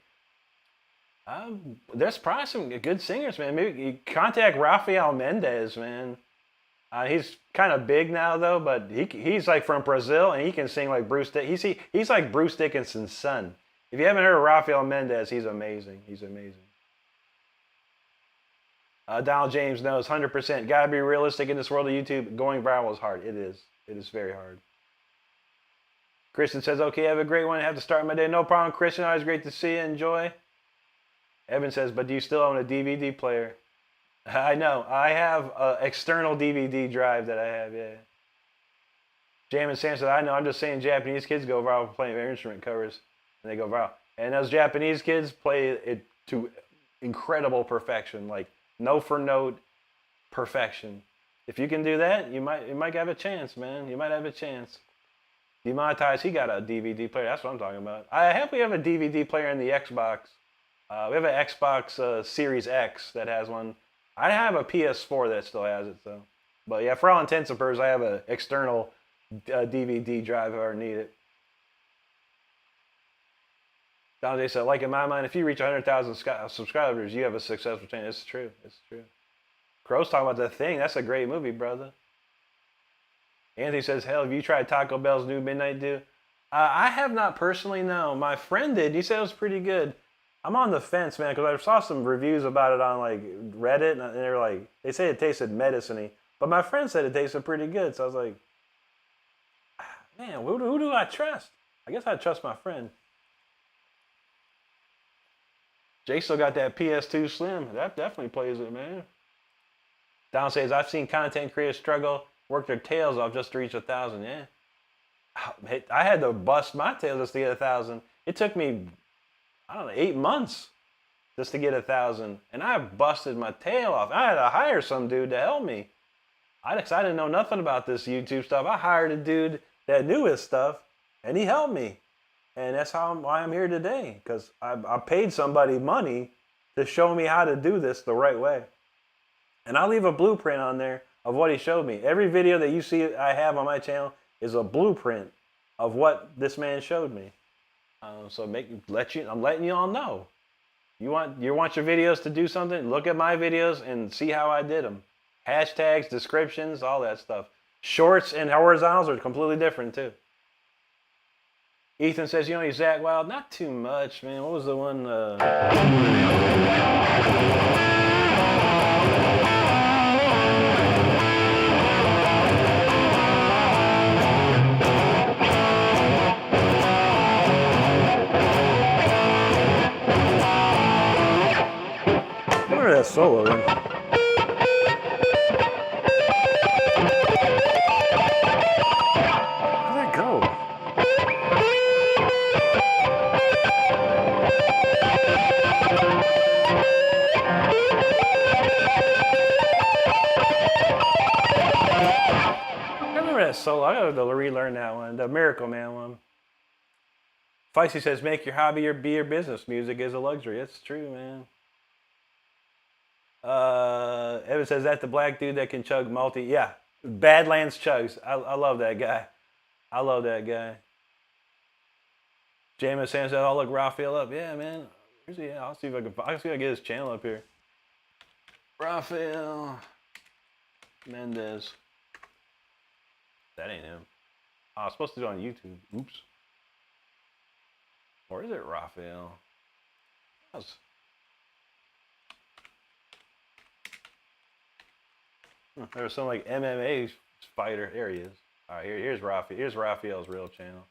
There's probably some good singers, man. Maybe you contact Rafael Mendez, man. He's kind of big now, though, but he's like from Brazil, and he can sing like Bruce. He's like Bruce Dickinson's son. If you haven't heard of Rafael Mendez, he's amazing. He's amazing. Donald James knows 100%. Got to be realistic in this world of YouTube. Going viral is hard. It is. It is very hard. Christian says, "Okay, have a great one. I have to start my day." No problem, Christian. Always great to see you. Enjoy. Evan says, "But do you still own a DVD player?" I know. I have an external DVD drive that I have, yeah. Jam and Sam said, I know, I'm just saying Japanese kids go viral playing their instrument covers, and they go viral. And those Japanese kids play it to incredible perfection, like note for note perfection. If you can do that, you might have a chance, man. You might have a chance. Demonetized, he got a DVD player. That's what I'm talking about. I hope we have a DVD player in the Xbox. We have an Xbox Series X that has one. I have a PS4 that still has it, so. But yeah, for all intents and purposes, I have an external DVD drive if I ever need it. Donald J said, like in my mind, if you reach 100,000 subscribers, you have a successful channel. It's true. It's true. Crow's talking about The Thing. That's a great movie, brother. Anthony says, hell, have you tried Taco Bell's new Midnight Dew? I have not personally, no. My friend did. He said it was pretty good. I'm on the fence, man, because I saw some reviews about it on like Reddit, and they were like, they say it tasted medicine-y. But my friend said it tasted pretty good, so I was like, man, who do I trust? I guess I trust my friend. Jake still got that PS2 Slim. That definitely plays it, man. Don says, I've seen content creators struggle, work their tails off just to reach 1,000. Yeah. I had to bust my tail just to get 1,000. It took me, I don't know, 8 months just to get 1,000. And I busted my tail off. I had to hire some dude to help me. I didn't know nothing about this YouTube stuff. I hired a dude that knew his stuff, and he helped me. And that's why I'm here today, because I paid somebody money to show me how to do this the right way. And I'll leave a blueprint on there of what he showed me. Every video that you see I have on my channel is a blueprint of what this man showed me. So I'm letting you all know. You want your videos to do something? Look at my videos and see how I did them. Hashtags, descriptions, all that stuff. Shorts and horizontals are completely different too. Ethan says, you know, he's Zach Wild. Not too much, man. What was the one? Remember that solo then? How'd that go? I remember that solo. I gotta relearn that one. The Miracle Man one. Feisty says, make your hobby or be your business. Music is a luxury. That's true, man. Evan says, that the black dude that can chug multi. Yeah, Badlands Chugs. I love that guy. I love that guy. James Sam said, I'll look Raphael up. Yeah, man. Where's he at? I'll see if I can get his channel up here. Raphael Mendez. That ain't him. I was supposed to do it on YouTube. Oops. Or is it Raphael? There was some like MMA fighter. There he is. All right, here's Raphael. Here's Raphael's real channel.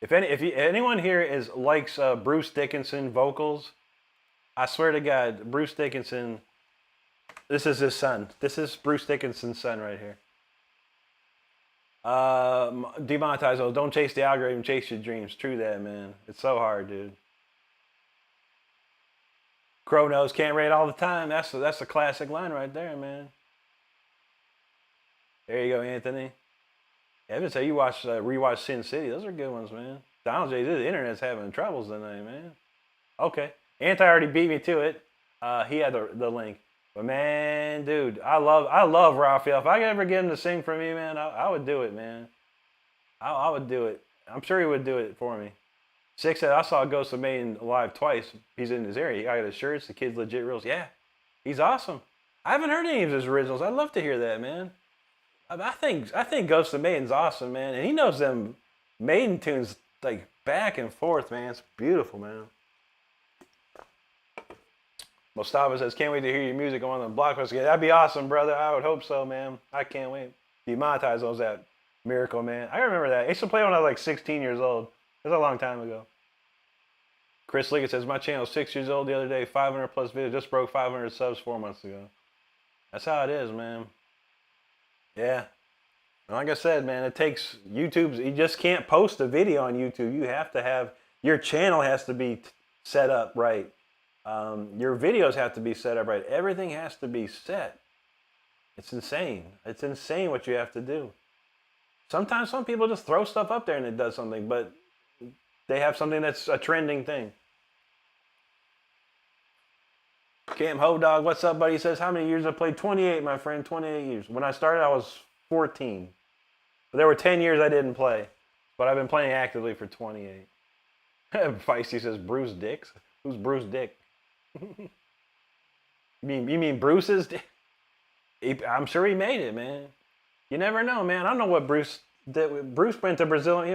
If anyone here likes Bruce Dickinson vocals, I swear to God, Bruce Dickinson. This is his son. This is Bruce Dickinson's son right here. Demonetize those. Don't chase the algorithm, chase your dreams. True that, man. It's so hard, dude. Crow knows can't rate all the time. That's a classic line right there, man. There you go, Anthony. Evan said you rewatch Sin City. Those are good ones, man. Donald J. The internet's having troubles tonight, man. Okay. Anti already beat me to it. He had the link. But man, dude, I love Raphael. If I could ever get him to sing for me, man, I would do it, man. I would do it. I'm sure he would do it for me. Six said, I saw Ghost of Maine live twice. He's in his area. He got his shirts. The kid's legit reels. Yeah, he's awesome. I haven't heard any of his originals. I'd love to hear that, man. I think Ghost of Maiden's awesome, man. And he knows them Maiden tunes like back and forth, man. It's beautiful, man. Mustafa says, can't wait to hear your music on the Blockbuster again. That'd be awesome, brother. I would hope so, man. I can't wait. Demonetize those that Miracle Man. I remember that. I used to play when I was like 16 years old. That's a long time ago. Chris Liggett says, my channel is 6 years old the other day, 500 plus videos, just broke 500 subs 4 months ago. That's how it is, man. Yeah. Like I said, man, it takes YouTube's. You just can't post a video on YouTube. You have to have your channel has to be set up right. Your videos have to be set up right. Everything has to be set. It's insane. It's insane what you have to do. Sometimes some people just throw stuff up there and it does something, but they have something that's a trending thing. Cam Ho Dog, what's up, buddy? He says, how many years I played? 28, my friend, 28 years. When I started, I was 14. But there were 10 years I didn't play. But I've been playing actively for 28. Feisty says, Bruce Dix? Who's Bruce Dick? You mean Bruce's Dick? I'm sure he made it, man. You never know, man. I don't know what Bruce did. Bruce went to Brazil. You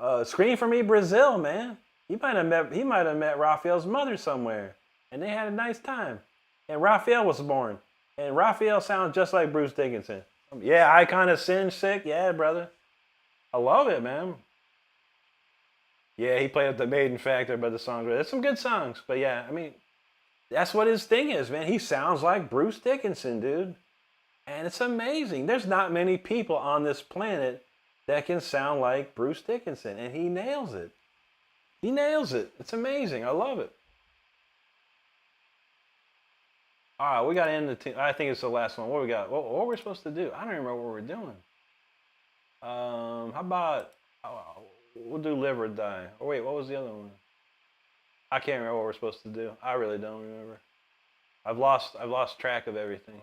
know, screen for me, Brazil, man. He might have met Raphael's mother somewhere, and they had a nice time. And Raphael was born, and Raphael sounds just like Bruce Dickinson. Yeah, Icon of Sin, sick. Yeah, brother. I love it, man. Yeah, he played at the Maiden Factor, but the songs, there's some good songs. But yeah, I mean, that's what his thing is, man. He sounds like Bruce Dickinson, dude. And it's amazing. There's not many people on this planet that can sound like Bruce Dickinson, and he nails it. He nails it. It's amazing. I love it. All right, we got to end the team. I think it's the last one. What we got? What were we supposed to do? I don't remember what we're doing. How about we'll do Live or Die? Oh wait, what was the other one? I can't remember what we're supposed to do. I really don't remember. I've lost track of everything.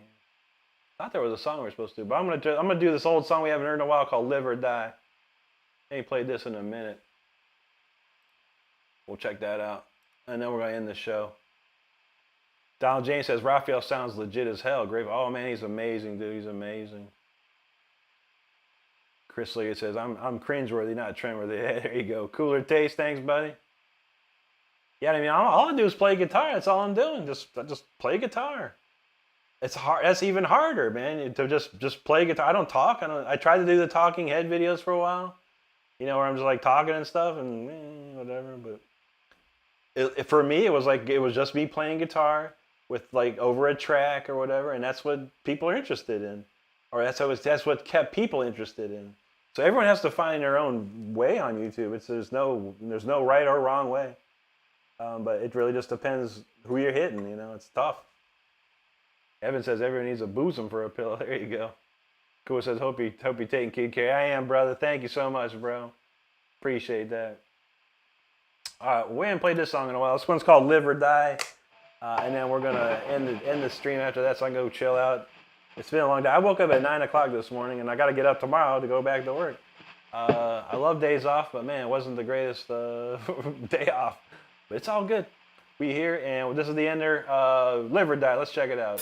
I thought there was a song we were supposed to do, but I'm gonna do this old song we haven't heard in a while called Live or Die. I ain't played this in a minute. We'll check that out, and then we're gonna end the show. Donald James says Raphael sounds legit as hell. Great. Oh man, he's amazing, dude. He's amazing. Chris Lee says I'm cringeworthy, not trendworthy. There you go. Cooler taste. Thanks, buddy. Yeah, I mean, all I do is play guitar. That's all I'm doing. Just play guitar. It's hard. That's even harder, man. To just play guitar. I don't talk. I tried to do the talking head videos for a while. You know, where I'm just like talking and stuff and whatever. But for me, it was just me playing guitar with like over a track or whatever, and that's what people are interested in, or that's what kept people interested in. So everyone has to find their own way on YouTube. There's no right or wrong way, but it really just depends who you're hitting. You know, it's tough. Evan says everyone needs a bosom for a pillow. There you go. Cool says hope you taking good care. I am, brother. Thank you so much, bro. Appreciate that. All right, we haven't played this song in a while. This one's called Live or Die, and then we're gonna end the stream after that, so I can go chill out. It's been a long day. I woke up at 9 o'clock this morning, and I got to get up tomorrow to go back to work. I love days off, but man, it wasn't the greatest day off. But it's all good. We here, and this is the ender. Live or Die. Let's check it out.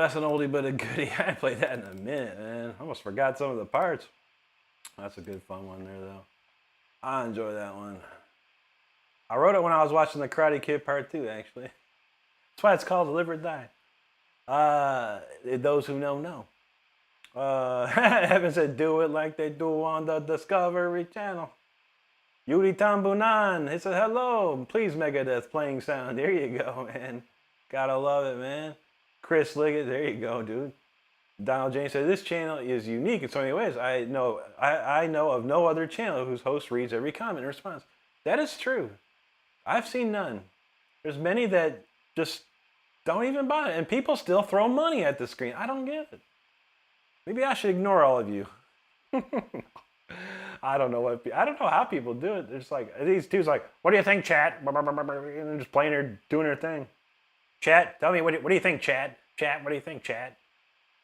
that's an oldie but a goodie. I haven't played that in a minute, man. I almost forgot some of the parts. That's a good fun one there, though. I enjoy that one. I wrote it when I was watching the Karate Kid Part 2, actually. That's why it's called Live or Die. Those who know. Evan said, do it like they do on the Discovery Channel. Yuri Tambunan, he said, hello, please Megadeth playing sound. There you go, man. Gotta love it, man. Chris Liggett, there you go, dude. Donald James said, this channel is unique in so many ways. I know of no other channel whose host reads every comment and response. That is true. I've seen none. There's many that just don't even bother. And people still throw money at the screen. I don't get it. Maybe I should ignore all of you. I don't know how people do it. It's like these two's like, what do you think, chat? And they're just playing her, doing her thing. Chat, tell me what do you think, chat? Chat, what do you think, chat?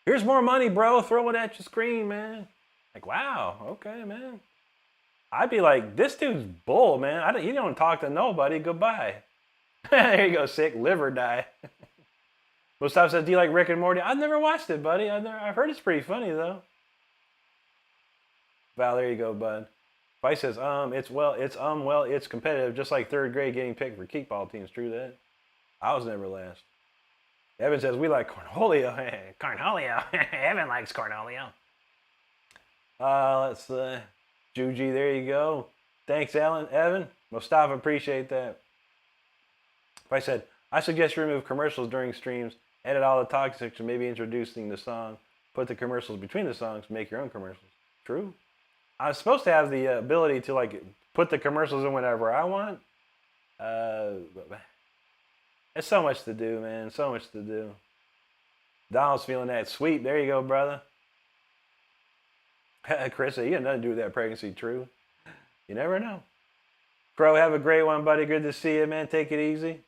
Here's more money, bro. Throw it at your screen, man. Like, wow, okay, man. I'd be like, this dude's bull, man. He don't talk to nobody. Goodbye. There you go, sick. Live or die. Mustafa says, do you like Rick and Morty? I've never watched it, buddy. I've heard it's pretty funny, though. Val, there you go, bud. Vice says, it's competitive, just like third grade getting picked for kickball teams. True that. I was never last. Evan says, we like Cornholio. Cornholio. Evan likes Cornholio. Let's Juji, there you go. Thanks, Evan. Mustafa, appreciate that. I said, I suggest you remove commercials during streams, edit all the talking section, maybe introducing the song, put the commercials between the songs, make your own commercials. True. I'm supposed to have the ability to like put the commercials in whenever I want. There's so much to do, man. So much to do. Donald's feeling that sweet. There you go, brother. Chris said, you got nothing to do with that pregnancy. True. You never know. Crow, have a great one, buddy. Good to see you, man. Take it easy.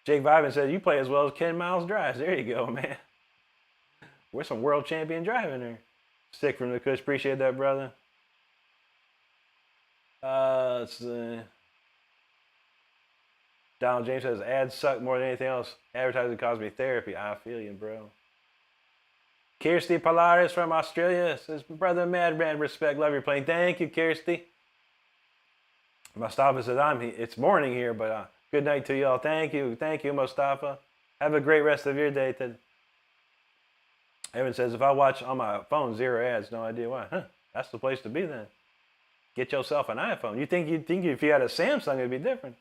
Jake Vibin said, you play as well as Ken Miles drives. There you go, man. We're some world champion driving there. Stick from the Kush. Appreciate that, brother. Let's see. Donald James says, ads suck more than anything else. Advertising caused me therapy. I feel you, bro. Kirsty Polaris from Australia says, brother, mad respect, love your playing. Thank you, Kirsty. Mustafa says, it's morning here, but good night to y'all. Thank you, Mustafa. Have a great rest of your day. Evan says, if I watch on my phone, 0 ads, no idea why. Huh, that's the place to be then. Get yourself an iPhone. You think if you had a Samsung, it'd be different.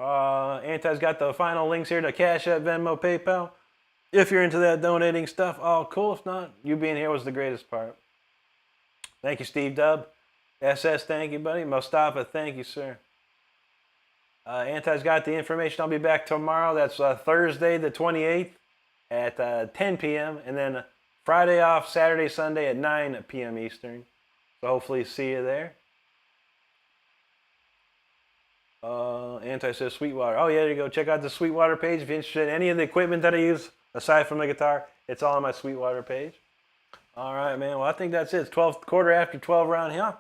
Anti's got the final links here to Cash App, Venmo, PayPal. If you're into that donating stuff, all cool. If not, you being here was the greatest part. Thank you, Steve Dub. SS, thank you, buddy. Mustafa, thank you, sir. Anti's got the information. I'll be back tomorrow. That's Thursday the 28th at 10 p.m. And then Friday off, Saturday, Sunday at 9 p.m. Eastern. So hopefully see you there. Anti says Sweetwater. Oh, yeah, there you go. Check out the Sweetwater page if you're interested in any of the equipment that I use aside from the guitar. It's all on my Sweetwater page. All right, man. Well, I think that's it. It's 12, quarter after 12 around here.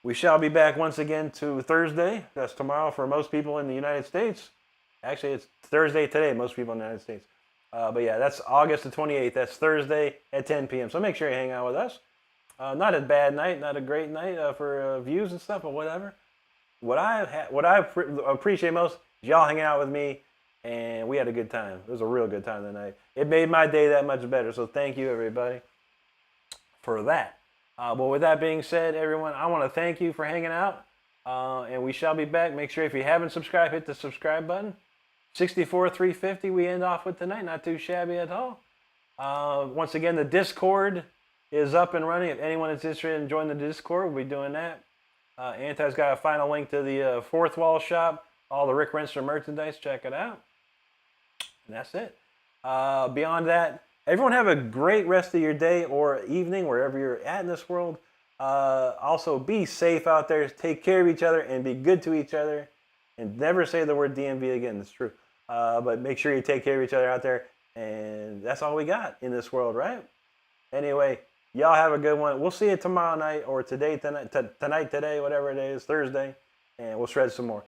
We shall be back once again to Thursday. That's tomorrow for most people in the United States. Actually, it's Thursday today, most people in the United States. But yeah, that's August the 28th. That's Thursday at 10 p.m. So make sure you hang out with us. Not a bad night, not a great night for views and stuff or whatever. What I appreciate most is y'all hanging out with me, and we had a good time. It was a real good time tonight. It made my day that much better. So thank you, everybody, for that. Well, with that being said, everyone, I want to thank you for hanging out, and we shall be back. Make sure if you haven't subscribed, hit the subscribe button. 64,350 we end off with tonight. Not too shabby at all. Once again, the Discord is up and running. If anyone is interested in joining the Discord, we'll be doing that. Anti's got a final link to the Fourth Wall Shop, all the Rick Renstrom merchandise. Check it out. And that's it. Beyond that, everyone have a great rest of your day or evening, wherever you're at in this world. Also, be safe out there. Take care of each other and be good to each other. And never say the word DMV again. It's true. But make sure you take care of each other out there. And that's all we got in this world, right? Anyway, y'all have a good one. We'll see you tomorrow night or today, tonight, today, whatever it is, Thursday. And we'll shred some more.